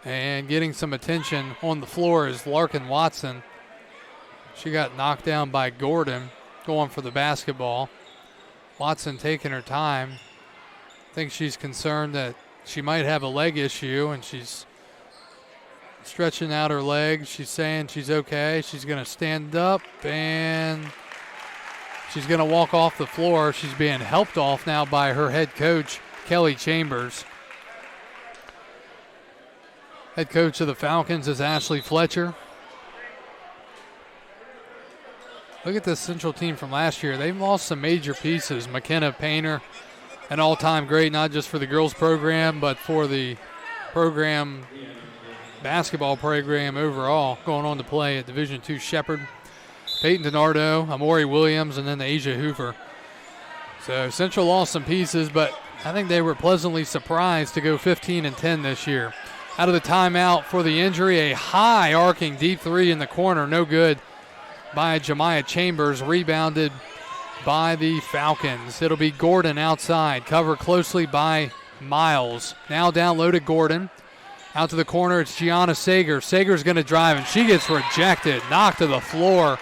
And getting some attention on the floor is Larkin Watson. She got knocked down by Gordon going for the basketball. Watson taking her time. I think she's concerned that she might have a leg issue, and she's stretching out her legs. She's saying she's okay. She's going to stand up, and she's going to walk off the floor. She's being helped off now by her head coach, Kelly Chambers. Head coach of the Falcons is Ashley Fletcher. Look at this Central team from last year. They've lost some major pieces. McKenna Painter, an all-time great, not just for the girls program, but for the program, basketball program overall, going on to play at Division II Shepherd. Peyton DiNardo, Amori Williams, and then Asia Hoover. So Central lost some pieces, but I think they were pleasantly surprised to go 15-10 this year. Out of the timeout for the injury, a high arcing deep three in the corner, no good by Jemiah Chambers, rebounded by the Falcons. It'll be Gordon outside, covered closely by Miles. Now down low to Gordon. Out to the corner, it's Gianna Sager. Sager's going to drive, and she gets rejected, knocked to the floor.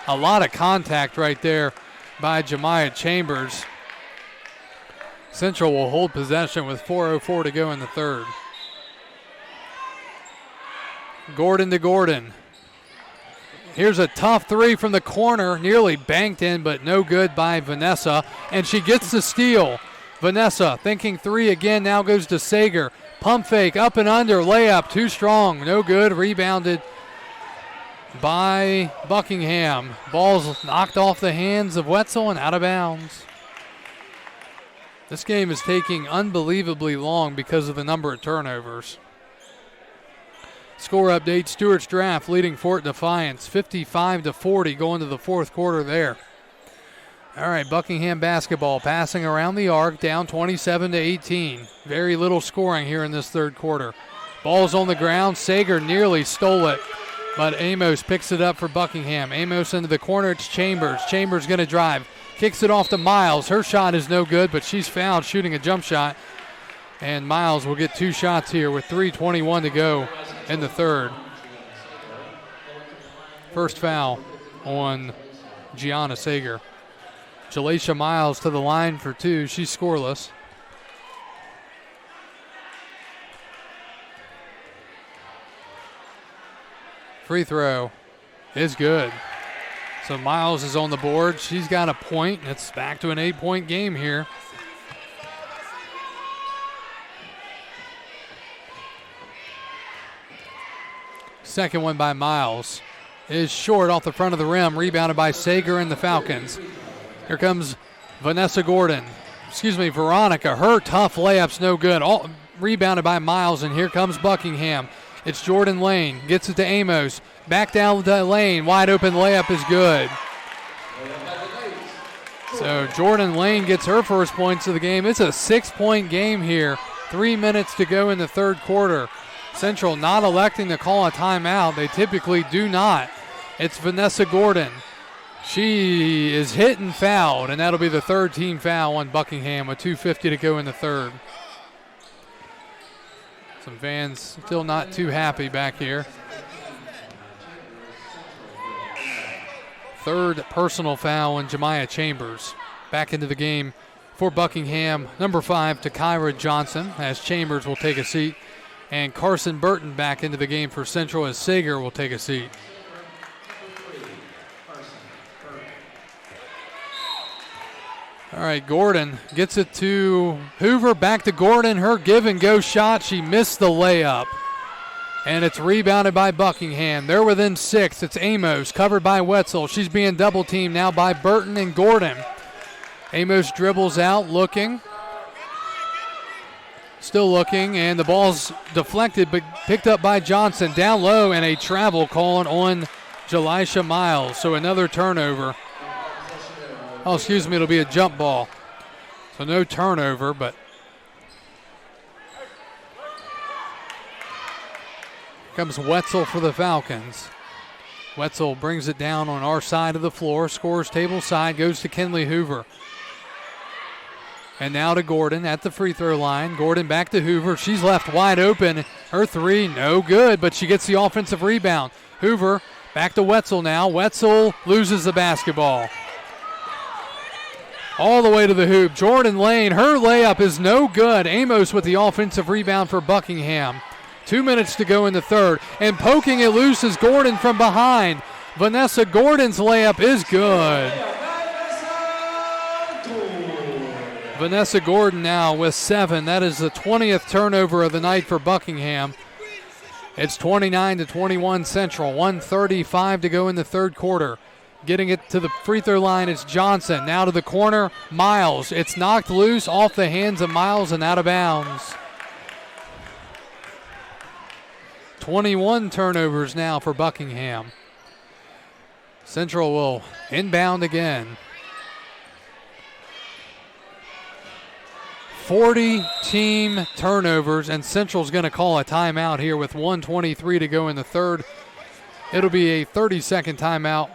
A lot of contact right there by Jemiah Chambers. Central will hold possession with 4:04 to go in the third. Gordon to Gordon. Here's a tough three from the corner, nearly banked in, but no good by Vanessa, and she gets the steal. Vanessa thinking three again, now goes to Sager. Pump fake, up and under, layup, too strong, no good, rebounded by Buckingham. Ball's knocked off the hands of Wetzel and out of bounds. This game is taking unbelievably long because of the number of turnovers. Score update, Stewart's Draft leading Fort Defiance, 55-40 going to the fourth quarter there. All right, Buckingham basketball passing around the arc, down 27-18. Very little scoring here in this third quarter. Ball's on the ground. Sager nearly stole it, but Amos picks it up for Buckingham. Amos into the corner. It's Chambers. Chambers going to drive. Kicks it off to Miles. Her shot is no good, but she's fouled shooting a jump shot. And Miles will get two shots here with 3:21 to go in the third. First foul on Gianna Sager. Jalaisha Miles to the line for two. She's scoreless. Free throw is good. So Miles is on the board. She's got a point. It's back to an 8-point game here. Second one by Miles is short off the front of the rim, rebounded by Sager and the Falcons. Here comes Vanessa Gordon. Veronica. Her tough layup's no good. All rebounded by Miles, and here comes Buckingham. It's Jordan Lane. Gets it to Amos. Back down the lane. Wide open layup is good. So Jordan Lane gets her first points of the game. It's a 6-point game here. 3 minutes to go in the third quarter. Central not electing to call a timeout. They typically do not. It's Vanessa Gordon. She is hit and fouled, and that'll be the third team foul on Buckingham with 2:50 to go in the third. Some fans still not too happy back here. Third personal foul on Jemiah Chambers. Back into the game for Buckingham, number 5, Kyra Johnson, as Chambers will take a seat. And Carson Burton back into the game for Central as Sager will take a seat. All right, Gordon gets it to Hoover. Back to Gordon. Her give-and-go shot. She missed the layup. And it's rebounded by Buckingham. They're within 6. It's Amos, covered by Wetzel. She's being double-teamed now by Burton and Gordon. Amos dribbles out, looking. Still looking, and the ball's deflected, but picked up by Johnson. Down low, and a travel call on Jalisha Miles. So another turnover. It'll be a jump ball. So no turnover, but comes Wetzel for the Falcons. Wetzel brings it down on our side of the floor, scores table side, goes to Kinley Hoover. And now to Gordon at the free throw line. Gordon back to Hoover. She's left wide open. Her three, no good, but she gets the offensive rebound. Hoover back to Wetzel now. Wetzel loses the basketball. All the way to the hoop. Jordan Lane, her layup is no good. Amos with the offensive rebound for Buckingham. 2 minutes to go in the third. And poking it loose is Gordon from behind. Vanessa Gordon's layup is good. Vanessa Gordon now with 7. That is the 20th turnover of the night for Buckingham. It's 29-21 Central. 1:35 to go in the third quarter. Getting it to the free throw line is Johnson. Now to the corner, Miles. It's knocked loose off the hands of Miles and out of bounds. 21 turnovers now for Buckingham. Central will inbound again. 40 team turnovers, and Central's going to call a timeout here with 1:23 to go in the third. It'll be a 30-second timeout.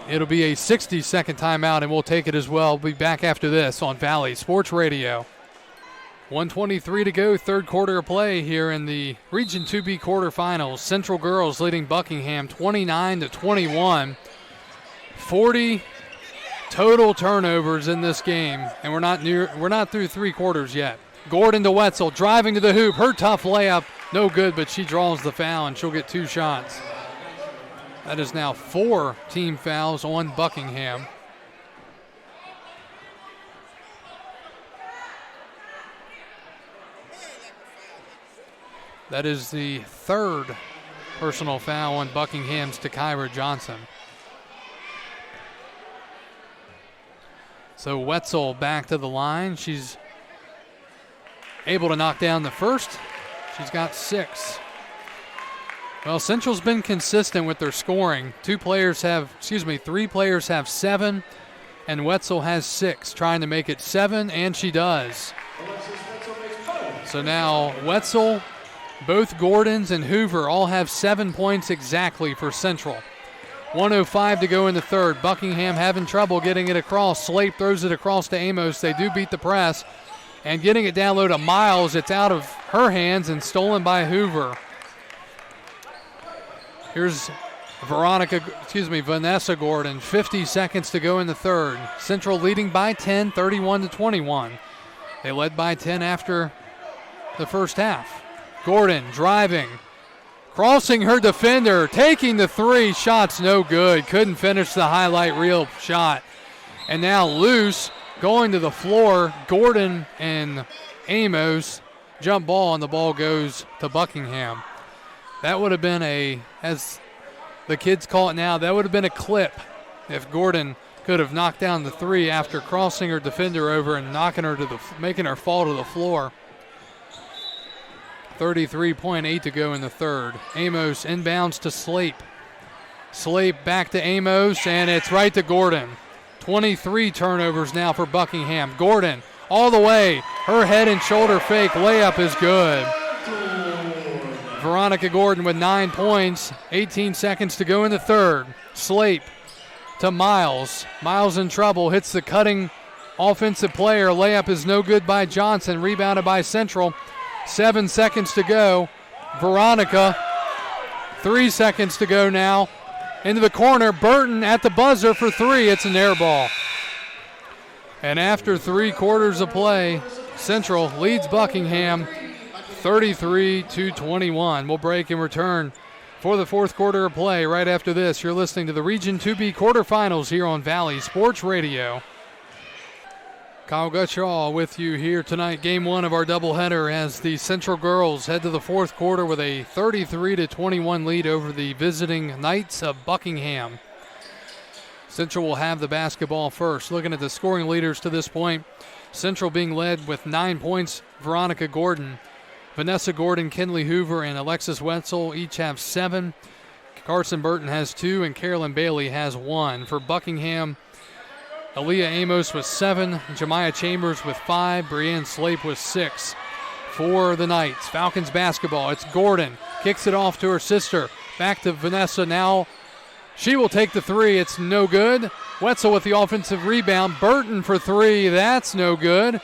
It'll be a 60-second timeout, and we'll take it as well. We'll be back after this on Valley Sports Radio. 1:23 to go, third quarter of play here in the Region 2B quarterfinals. Central girls leading Buckingham 29-21. 40 total turnovers in this game, and we're not through three quarters yet. Gordon to Wetzel, driving to the hoop. Her tough layup, no good, but she draws the foul, and she'll get 2 shots. That is now 4 team fouls on Buckingham. That is the 3rd personal foul on Buckingham's Kyra Johnson. So Wetzel back to the line. She's able to knock down the first. She's got 6. Well, Central's been consistent with their scoring. 3 players have 7, and Wetzel has 6, trying to make it 7, and she does. So now Wetzel, both Gordons and Hoover all have 7 points exactly for Central. 1:05 to go in the third. Buckingham having trouble getting it across. Slate throws it across to Amos. They do beat the press. And getting it down low to Miles, it's out of her hands and stolen by Hoover. Here's Vanessa Gordon. 50 seconds to go in the third. Central leading by 10, 31-21. They led by 10 after the first half. Gordon driving, crossing her defender, taking the 3. Shots no good. Couldn't finish the highlight reel shot. And now loose, going to the floor. Gordon and Amos jump ball, and the ball goes to Buckingham. That would have been as the kids call it now, that would have been a clip if Gordon could have knocked down the three after crossing her defender over and making her fall to the floor. 33.8 to go in the third. Amos inbounds to Slape. Slape back to Amos, and it's right to Gordon. 23 turnovers now for Buckingham. Gordon all the way. Her head and shoulder fake layup is good. Veronica Gordon with 9 points. 18 seconds to go in the third. Slape to Miles. Miles in trouble. Hits the cutting offensive player. Layup is no good by Johnson. Rebounded by Central. 7 seconds to go. Veronica. 3 seconds to go now. Into the corner. Burton at the buzzer for three. It's an air ball. And after 3 quarters of play, Central leads Buckingham 33-21. We'll break and return for the fourth quarter of play right after this. You're listening to the Region 2B quarterfinals here on Valley Sports Radio. Kyle Gutschall with you here tonight. Game 1 of our doubleheader as the Central girls head to the fourth quarter with a 33-21 lead over the visiting Knights of Buckingham. Central will have the basketball first. Looking at the scoring leaders to this point, Central being led with 9 points, Veronica Gordon. Vanessa Gordon, Kinley Hoover, and Alexis Wetzel each have 7. Carson Burton has 2, and Carolyn Bailey has 1. For Buckingham, Aaliyah Amos with 7, Jemiah Chambers with 5, Brienne Slape with 6. For the Knights, Falcons basketball, it's Gordon. Kicks it off to her sister. Back to Vanessa now. She will take the three. It's no good. Wetzel with the offensive rebound. Burton for 3. That's no good.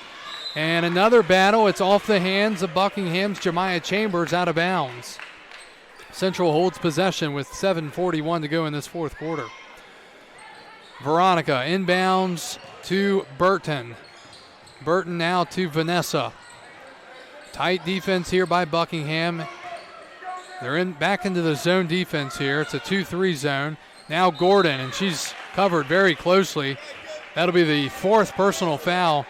And another battle. It's off the hands of Buckingham's Jemiah Chambers, out of bounds. Central holds possession with 7:41 to go in this fourth quarter. Veronica inbounds to Burton. Burton now to Vanessa. Tight defense here by Buckingham. They're back into the zone defense here. It's a 2-3 zone. Now Gordon, and she's covered very closely. That'll be the 4th personal foul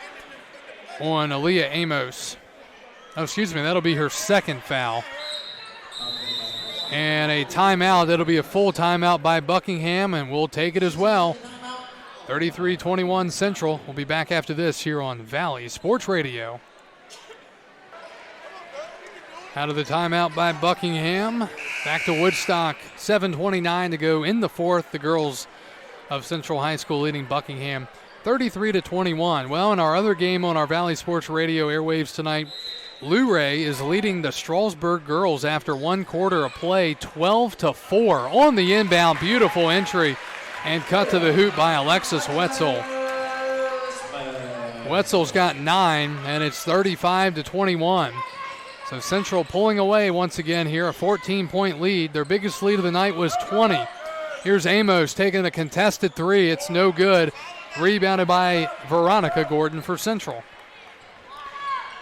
on Aaliyah Amos. Oh, excuse me, that'll be her 2nd foul. And a timeout. That'll be a full timeout by Buckingham, and we'll take it as well. 33-21 Central. We'll be back after this here on Valley Sports Radio. Out of the timeout by Buckingham. Back to Woodstock. 7:29 to go in the fourth. The girls of Central High School leading Buckingham 33-21. Well, in our other game on our Valley Sports Radio airwaves tonight, Luray is leading the Strasburg girls after 1 quarter of play 12-4. On the inbound, beautiful entry and cut to the hoop by Alexis Wetzel. Wetzel's got 9, and it's 35-21. So Central pulling away once again here, a 14-point lead. Their biggest lead of the night was 20. Here's Amos taking a contested 3. It's no good. Rebounded by Veronica Gordon for Central.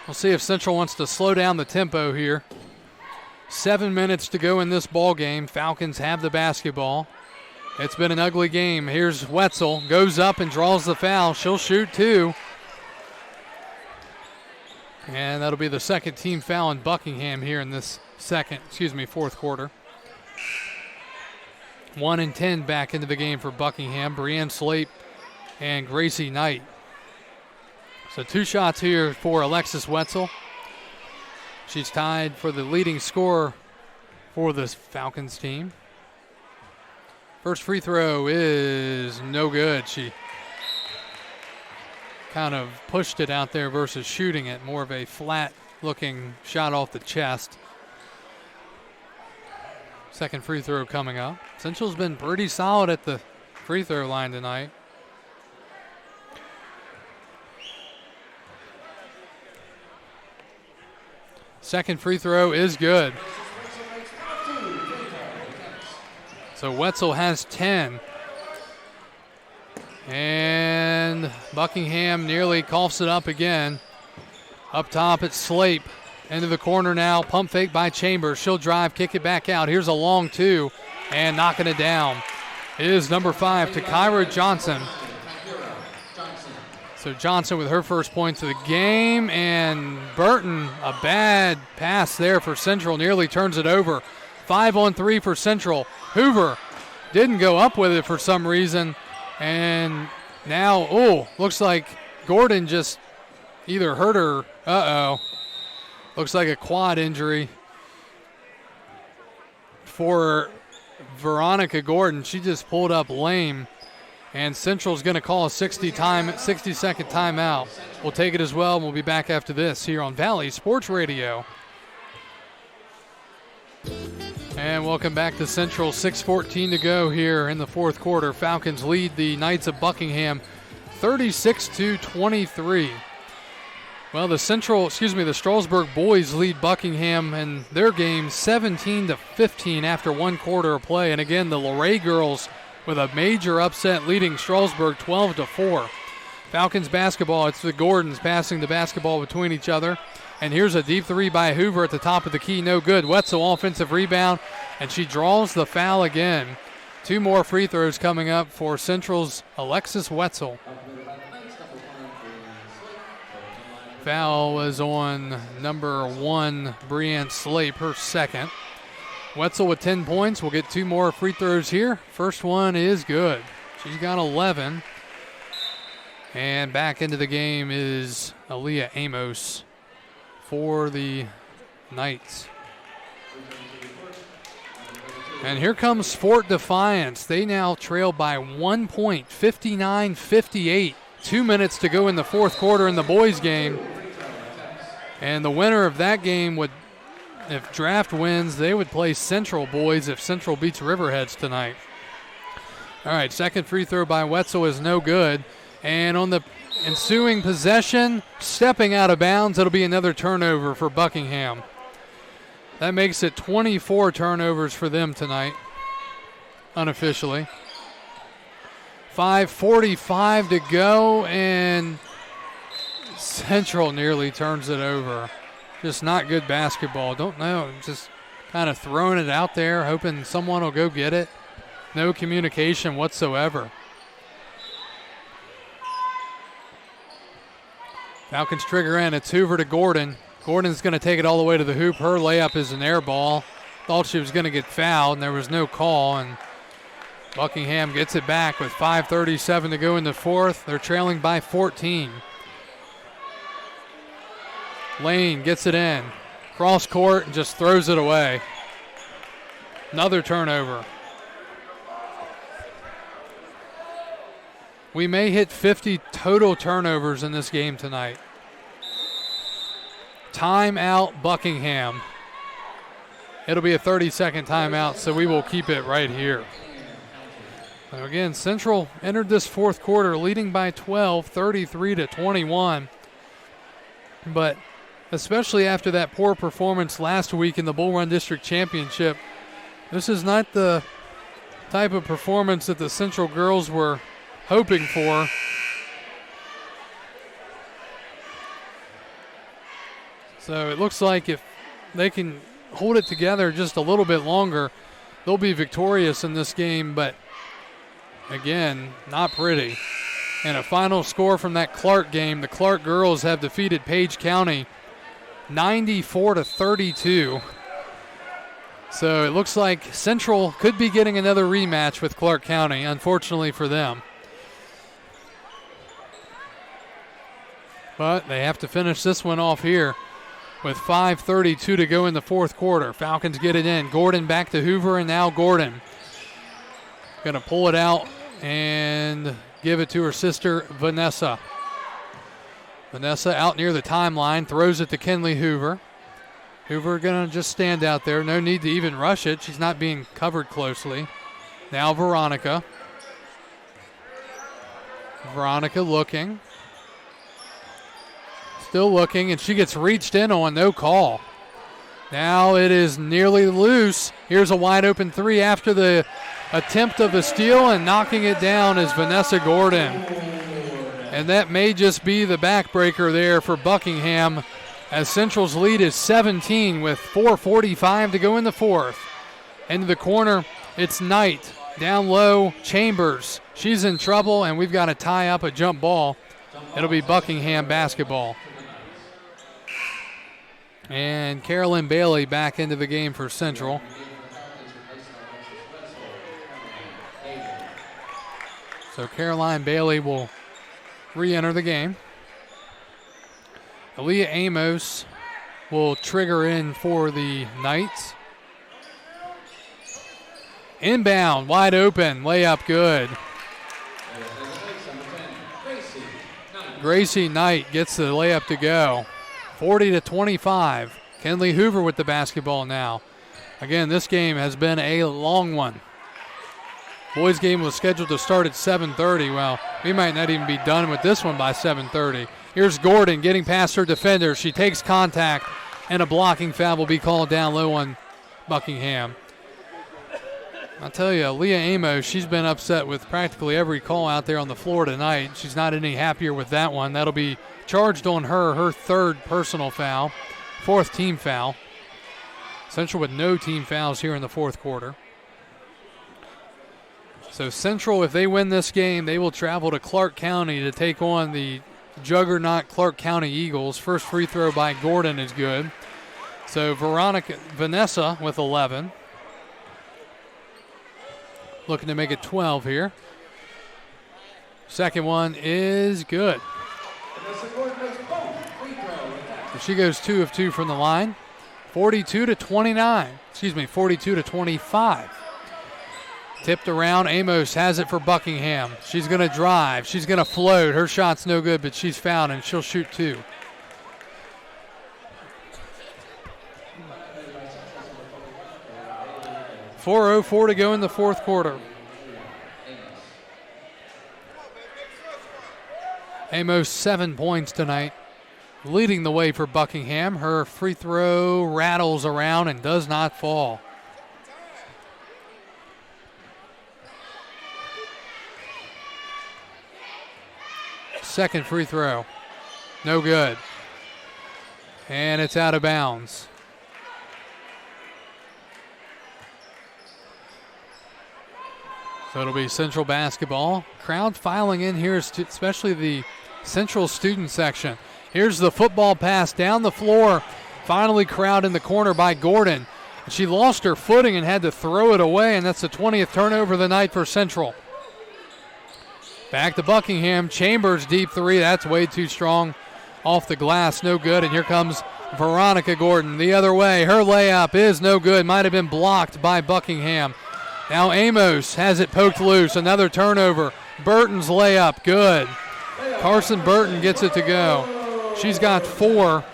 We'll see if Central wants to slow down the tempo here. 7 minutes to go in this ball game. Falcons have the basketball. It's been an ugly game. Here's Wetzel, goes up and draws the foul. She'll shoot 2. And that'll be the second team foul in Buckingham here in this fourth quarter. 1 and 10 back into the game for Buckingham. Brienne Slape and Gracie Knight. So 2 shots here for Alexis Wetzel. She's tied for the leading scorer for this Falcons team. First free throw is no good. She kind of pushed it out there versus shooting it. More of a flat-looking shot off the chest. Second free throw coming up. Central's been pretty solid at the free throw line tonight. Second free throw is good. So Wetzel has 10. And Buckingham nearly coughs it up again. Up top, it's Slape. Into the corner now. Pump fake by Chambers. She'll drive, kick it back out. Here's a long 2. And knocking it down is number 5, Takira Johnson. So Johnson with her first points of the game. And Burton, a bad pass there for Central. Nearly turns it over. 5-on-3 for Central. Hoover didn't go up with it for some reason. And Now, looks like Gordon just either hurt her. Looks like a quad injury for Veronica Gordon. She just pulled up lame, and Central's going to call a 60-second timeout. We'll take it as well, and we'll be back after this here on Valley Sports Radio. And welcome back to Central. 6:14 to go here in the fourth quarter. Falcons lead the Knights of Buckingham 36-23. Well, the Strasburg boys lead Buckingham in their game 17-15 after one quarter of play. And again, the Luray girls with a major upset leading Strasburg 12-4. Falcons basketball, it's the Gordons passing the basketball between each other. And here's a deep three by Hoover at the top of the key, no good. Wetzel offensive rebound, and she draws the foul again. Two more free throws coming up for Central's Alexis Wetzel. Foul was on number 1, Breanne Slape, her second. Wetzel with 10 points. We'll get two more free throws here. First one is good. She's got 11. And back into the game is Aaliyah Amos for the Knights. And here comes Fort Defiance. They now trail by 1 point, 59-58. 2 minutes to go in the fourth quarter in the boys' game. And the winner of that game would, if Draft wins, they would play Central boys if Central beats Riverheads tonight. All right, second free throw by Wetzel is no good. And on the ensuing possession, stepping out of bounds, it'll be another turnover for Buckingham. That makes it 24 turnovers for them tonight, unofficially. 5:45 to go, and Central nearly turns it over. Just not good basketball. Don't know, just kind of throwing it out there, hoping someone will go get it. No communication whatsoever. Falcons trigger in. It's Hoover to Gordon. Gordon's going to take it all the way to the hoop. Her layup is an air ball. Thought she was going to get fouled, and there was no call, and Buckingham gets it back with 5:37 to go in the fourth. They're trailing by 14. Lane gets it in. Cross court and just throws it away. Another turnover. We may hit 50 total turnovers in this game tonight. Timeout Buckingham. It'll be a 30-second timeout, so we will keep it right here. So again, Central entered this fourth quarter leading by 12, 33-21. But especially after that poor performance last week in the Bull Run District Championship, this is not the type of performance that the Central girls were hoping for. So it looks like if they can hold it together just a little bit longer, they'll be victorious in this game, but again, not pretty. And a final score from that Clark game, the Clark girls have defeated Page County 94-32. So it looks like Central could be getting another rematch with Clark County, unfortunately for them. But they have to finish this one off here with 5:32 to go in the fourth quarter. Falcons get it in. Gordon back to Hoover, and now Gordon going to pull it out and give it to her sister, Vanessa. Vanessa out near the timeline, throws it to Kenley Hoover. Hoover going to just stand out there. No need to even rush it. She's not being covered closely. Now Veronica. Veronica looking. Still looking, and she gets reached in on, no call. Now it is nearly loose. Here's a wide open three after the attempt of the steal, and knocking it down is Vanessa Gordon. And that may just be the backbreaker there for Buckingham, as Central's lead is 17 with 4:45 to go in the fourth. Into the corner, it's Knight. Down low, Chambers. She's in trouble, and we've got to tie up a jump ball. It'll be Buckingham basketball. And Carolyn Bailey back into the game for Central. So Caroline Bailey will re-enter the game. Aaliyah Amos will trigger in for the Knights. Inbound, wide open, layup good. Gracie Knight gets the layup to go. 40-25. Kenley Hoover with the basketball now. Again, this game has been a long one. Boys game was scheduled to start at 7:30. Well, we might not even be done with this one by 7:30. Here's Gordon getting past her defender. She takes contact, and a blocking foul will be called down low on Buckingham. I'll tell you, Leah Amos, she's been upset with practically every call out there on the floor tonight. She's not any happier with that one. That'll be charged on her third personal foul, fourth team foul. Central with no team fouls here in the fourth quarter. So Central, if they win this game, they will travel to Clark County to take on the juggernaut Clark County Eagles. First free throw by Gordon is good. So Vanessa with 11. Looking to make it 12 here. Second one is good. She goes 2 of 2 from the line. 42-25. Tipped around. Amos has it for Buckingham. She's going to drive. She's going to float. Her shot's no good, but she's fouled, and she'll shoot 2. .404 to go in the fourth quarter. Amos 7 points tonight, leading the way for Buckingham. Her free throw rattles around and does not fall. Second free throw, no good. And it's out of bounds. So it'll be Central basketball. Crowd filing in here, especially the Central student section. Here's the football pass down the floor. Finally crowd in the corner by Gordon. She lost her footing and had to throw it away, and that's the 20th turnover of the night for Central. Back to Buckingham. Chambers deep three. That's way too strong. Off the glass, no good. And here comes Veronica Gordon the other way. Her layup is no good. Might have been blocked by Buckingham. Now Amos has it poked loose. Another turnover. Burton's layup, good. Carson Burton gets it to go. She's got 4.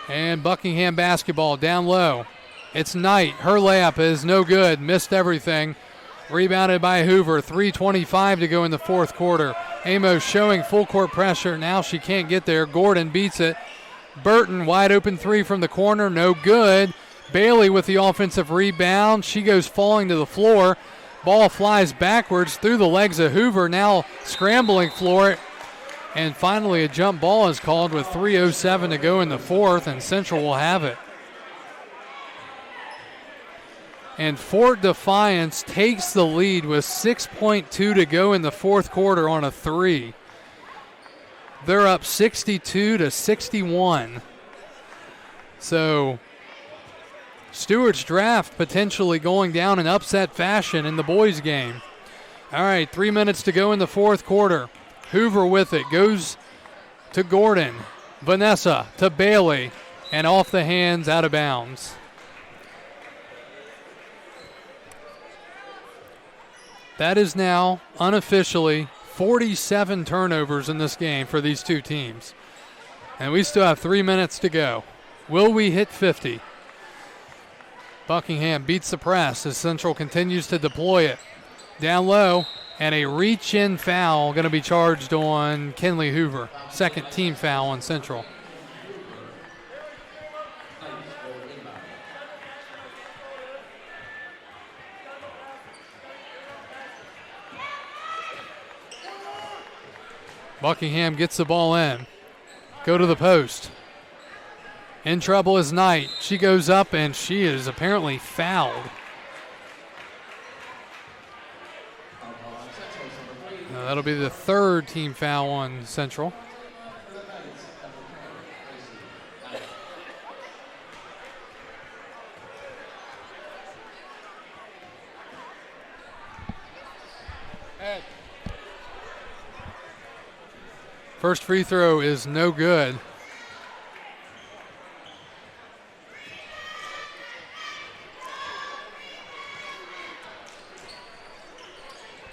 And Buckingham basketball down low. It's Knight. Her layup is no good. Missed everything. Rebounded by Hoover. 3:25 to go in the fourth quarter. Amos showing full court pressure. Now she can't get there. Gordon beats it. Burton wide open 3 from the corner. No good. Bailey with the offensive rebound. She goes falling to the floor. Ball flies backwards through the legs of Hoover. Now scrambling for it. And finally a jump ball is called with 3:07 to go in the fourth, and Central will have it. And Fort Defiance takes the lead with 6.2 to go in the fourth quarter on a 3. They're up 62-61. So Stewart's Draft potentially going down in upset fashion in the boys' game. All right, 3 minutes to go in the fourth quarter. Hoover with it, goes to Gordon. Vanessa to Bailey, and off the hands, out of bounds. That is now unofficially 47 turnovers in this game for these two teams. And we still have 3 minutes to go. Will we hit 50? Buckingham beats the press as Central continues to deploy it. Down low, and a reach-in foul going to be charged on Kenley Hoover. Second team foul on Central. Buckingham gets the ball in. Go to the post. In trouble is Knight. She goes up, and she is apparently fouled. That'll be the third team foul on Central. First free throw is no good.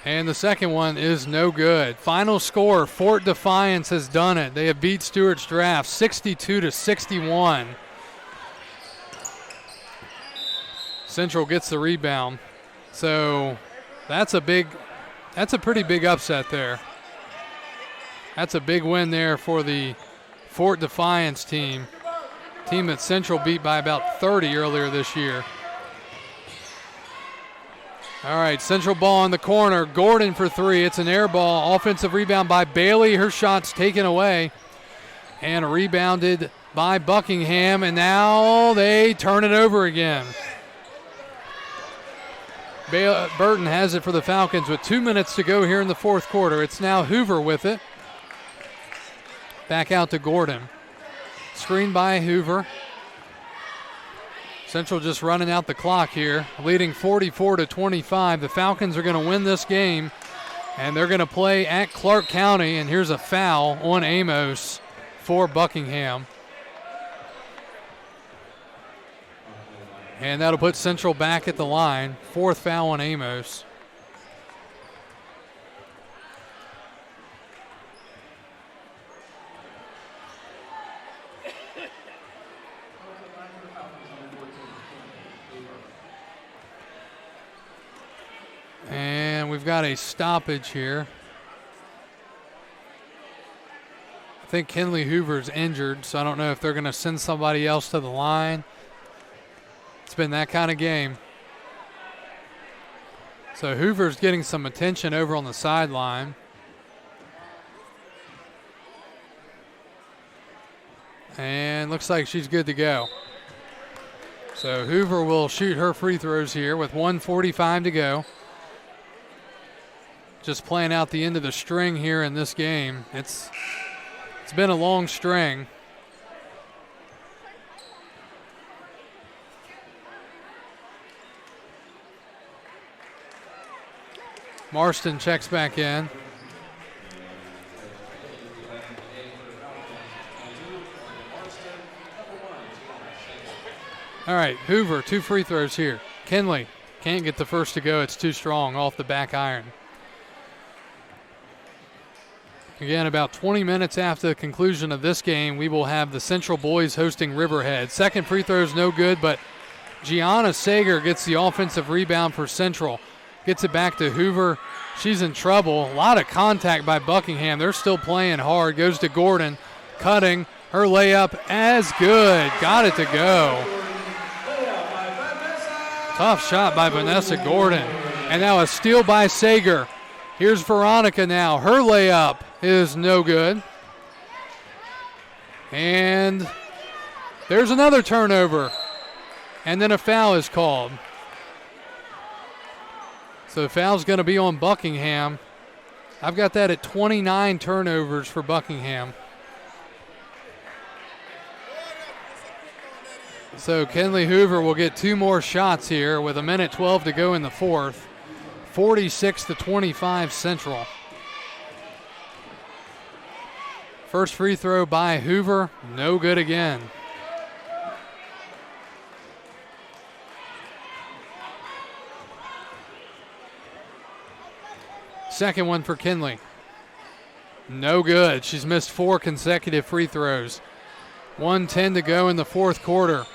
And the second one is no good. Final score, Fort Defiance has done it. They have beat Stewart's Draft 62-61. Central gets the rebound. So that's a pretty big upset there. That's a big win there for the Fort Defiance team that Central beat by about 30 earlier this year. All right, Central ball in the corner. Gordon for three. It's an air ball. Offensive rebound by Bailey. Her shot's taken away and rebounded by Buckingham, and now they turn it over again. Burton has it for the Falcons with 2 minutes to go here in the fourth quarter. It's now Hoover with it. Back out to Gordon. Screened by Hoover. Central just running out the clock here, leading 44-25. The Falcons are going to win this game, and they're going to play at Clark County, and here's a foul on Amos for Buckingham. And that'll put Central back at the line. Fourth foul on Amos. And we've got a stoppage here. I think Kenley Hoover's injured, so I don't know if they're going to send somebody else to the line. It's been that kind of game. So Hoover's getting some attention over on the sideline. And looks like she's good to go. So Hoover will shoot her free throws here with 1:45 to go. Just playing out the end of the string here in this game. It's been a long string. Marston checks back in. All right, Hoover, 2 free throws here. Kenley can't get the first to go. It's too strong off the back iron. Again, about 20 minutes after the conclusion of this game, we will have the Central boys hosting Riverhead. Second free throw is no good, but Gianna Sager gets the offensive rebound for Central. Gets it back to Hoover. She's in trouble. A lot of contact by Buckingham. They're still playing hard. Goes to Gordon. Cutting. Her layup as good. Got it to go. Tough shot by Vanessa Gordon. And now a steal by Sager. Here's Veronica now. Her layup is no good. And there's another turnover. And then a foul is called. So the foul's going to be on Buckingham. I've got that at 29 turnovers for Buckingham. So Kenley Hoover will get 2 more shots here with 1:12 to go in the fourth. 46-25 Central. First free throw by Hoover, no good again. Second one for Kenley. No good. She's missed 4 consecutive free throws. 1:10 to go in the fourth quarter.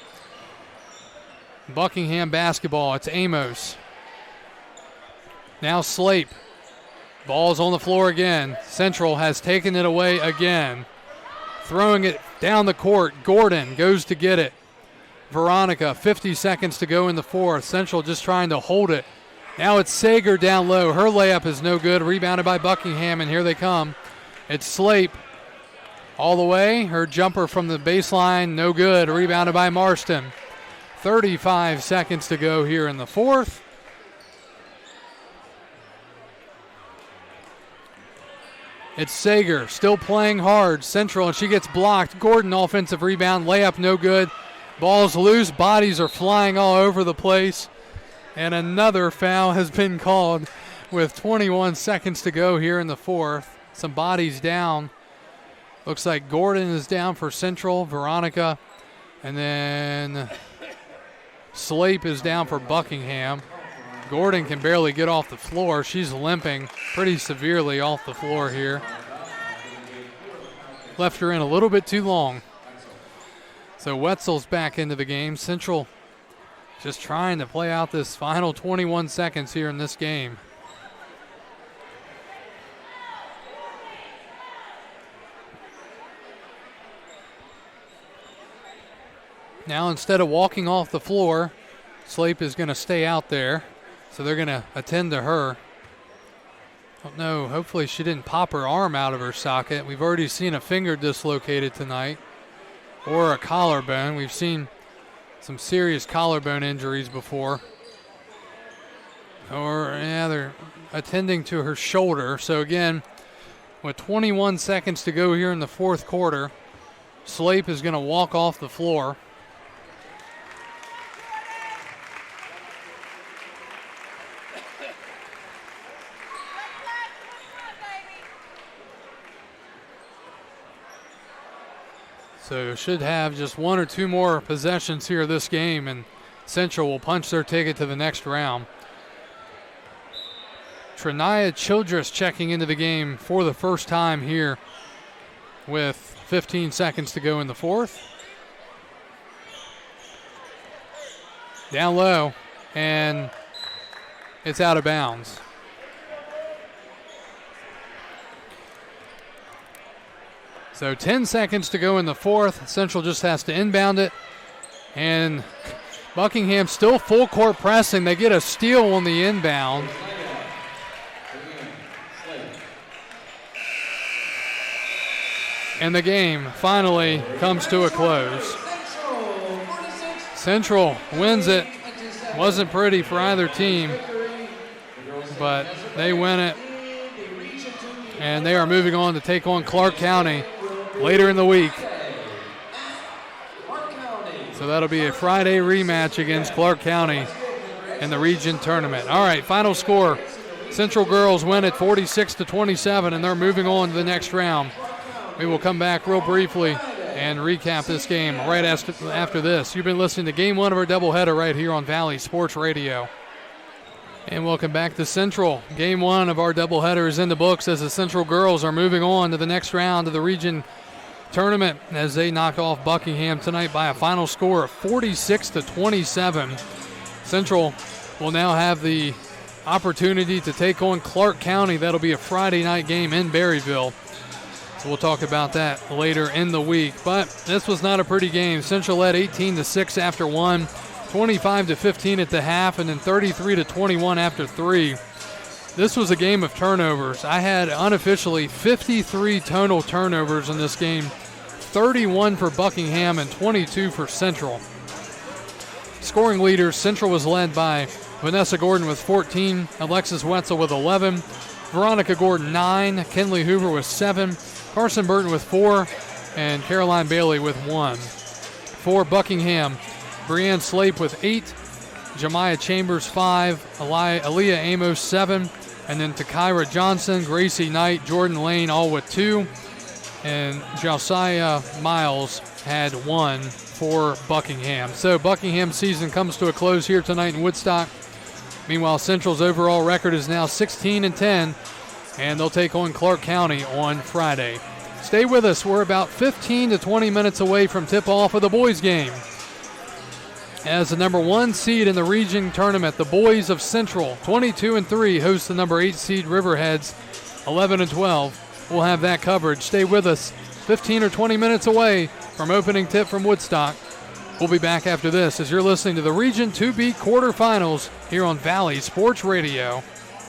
Buckingham basketball. It's Amos. Now Slape. Ball's on the floor again. Central has taken it away again. Throwing it down the court. Gordon goes to get it. Veronica, 50 seconds to go in the fourth. Central just trying to hold it. Now it's Sager down low. Her layup is no good. Rebounded by Buckingham, and here they come. It's Slape all the way. Her jumper from the baseline, no good. Rebounded by Marston. 35 seconds to go here in the fourth. It's Sager still playing hard. Central, and she gets blocked. Gordon, offensive rebound. Layup no good. Ball's loose. Bodies are flying all over the place. And another foul has been called. with 21 seconds to go here in the fourth. Some bodies down. Looks like Gordon is down for Central, Veronica, and then Slape is down for Buckingham. Gordon can barely get off the floor. She's limping pretty severely off the floor here. Left her in a little bit too long. So Wetzel's back into the game. Central just trying to play out this final 21 seconds here in this game. Now instead of walking off the floor, Slape is going to stay out there. So they're going to attend to her. Don't know, hopefully she didn't pop her arm out of her socket. We've already seen a finger dislocated tonight or a collarbone. We've seen some serious collarbone injuries before. Or, yeah, they're attending to her shoulder. So again, with 21 seconds to go here in the fourth quarter, Slape is going to walk off the floor. So should have just one or two more possessions here this game, and Central will punch their ticket to the next round. Trinaya Childress checking into the game for the first time here with 15 seconds to go in the fourth. Down low, and it's out of bounds. So 10 seconds to go in the fourth. Central just has to inbound it. And Buckingham still full court pressing. They get a steal on the inbound. And the game finally comes to a close. Central wins it. Wasn't pretty for either team, but they win it. And they are moving on to take on Clark County later in the week. So that'll be a Friday rematch against Clark County in the region tournament. All right, final score. Central girls win at 46-27, and they're moving on to the next round. We will come back real briefly and recap this game right after this. You've been listening to Game 1 of our doubleheader right here on Valley Sports Radio. And welcome back to Central. Game 1 of our doubleheader is in the books as the Central girls are moving on to the next round of the region tournament as they knock off Buckingham tonight by a final score of 46-27. Central will now have the opportunity to take on Clark County. That'll be a Friday night game in Berryville. So we'll talk about that later in the week. But this was not a pretty game. Central led 18-6 after one, 25-15 at the half, and then 33-21 after three. This was a game of turnovers. I had unofficially 53 total turnovers in this game, 31 for Buckingham and 22 for Central. Scoring leaders, Central was led by Vanessa Gordon with 14, Alexis Wetzel with 11, Veronica Gordon 9, Kinley Hoover with 7, Carson Burton with 4, and Caroline Bailey with 1. For Buckingham, Brianne Slape with 8, Jemiah Chambers 5, Aaliyah Amos 7, and then Takira Johnson, Gracie Knight, Jordan Lane all with 2, and Josiah Miles had 1 for Buckingham. So Buckingham's season comes to a close here tonight in Woodstock. Meanwhile, Central's overall record is now 16-10, and they'll take on Clark County on Friday. Stay with us. We're about 15 to 20 minutes away from tip-off of the boys' game. As the number 1 seed in the region tournament, the boys of Central, 22-3, host the number 8 seed Riverheads, 11-12. We'll have that coverage. Stay with us. 15 or 20 minutes away from opening tip from Woodstock. We'll be back after this as you're listening to the Region 2B quarterfinals here on Valley Sports Radio.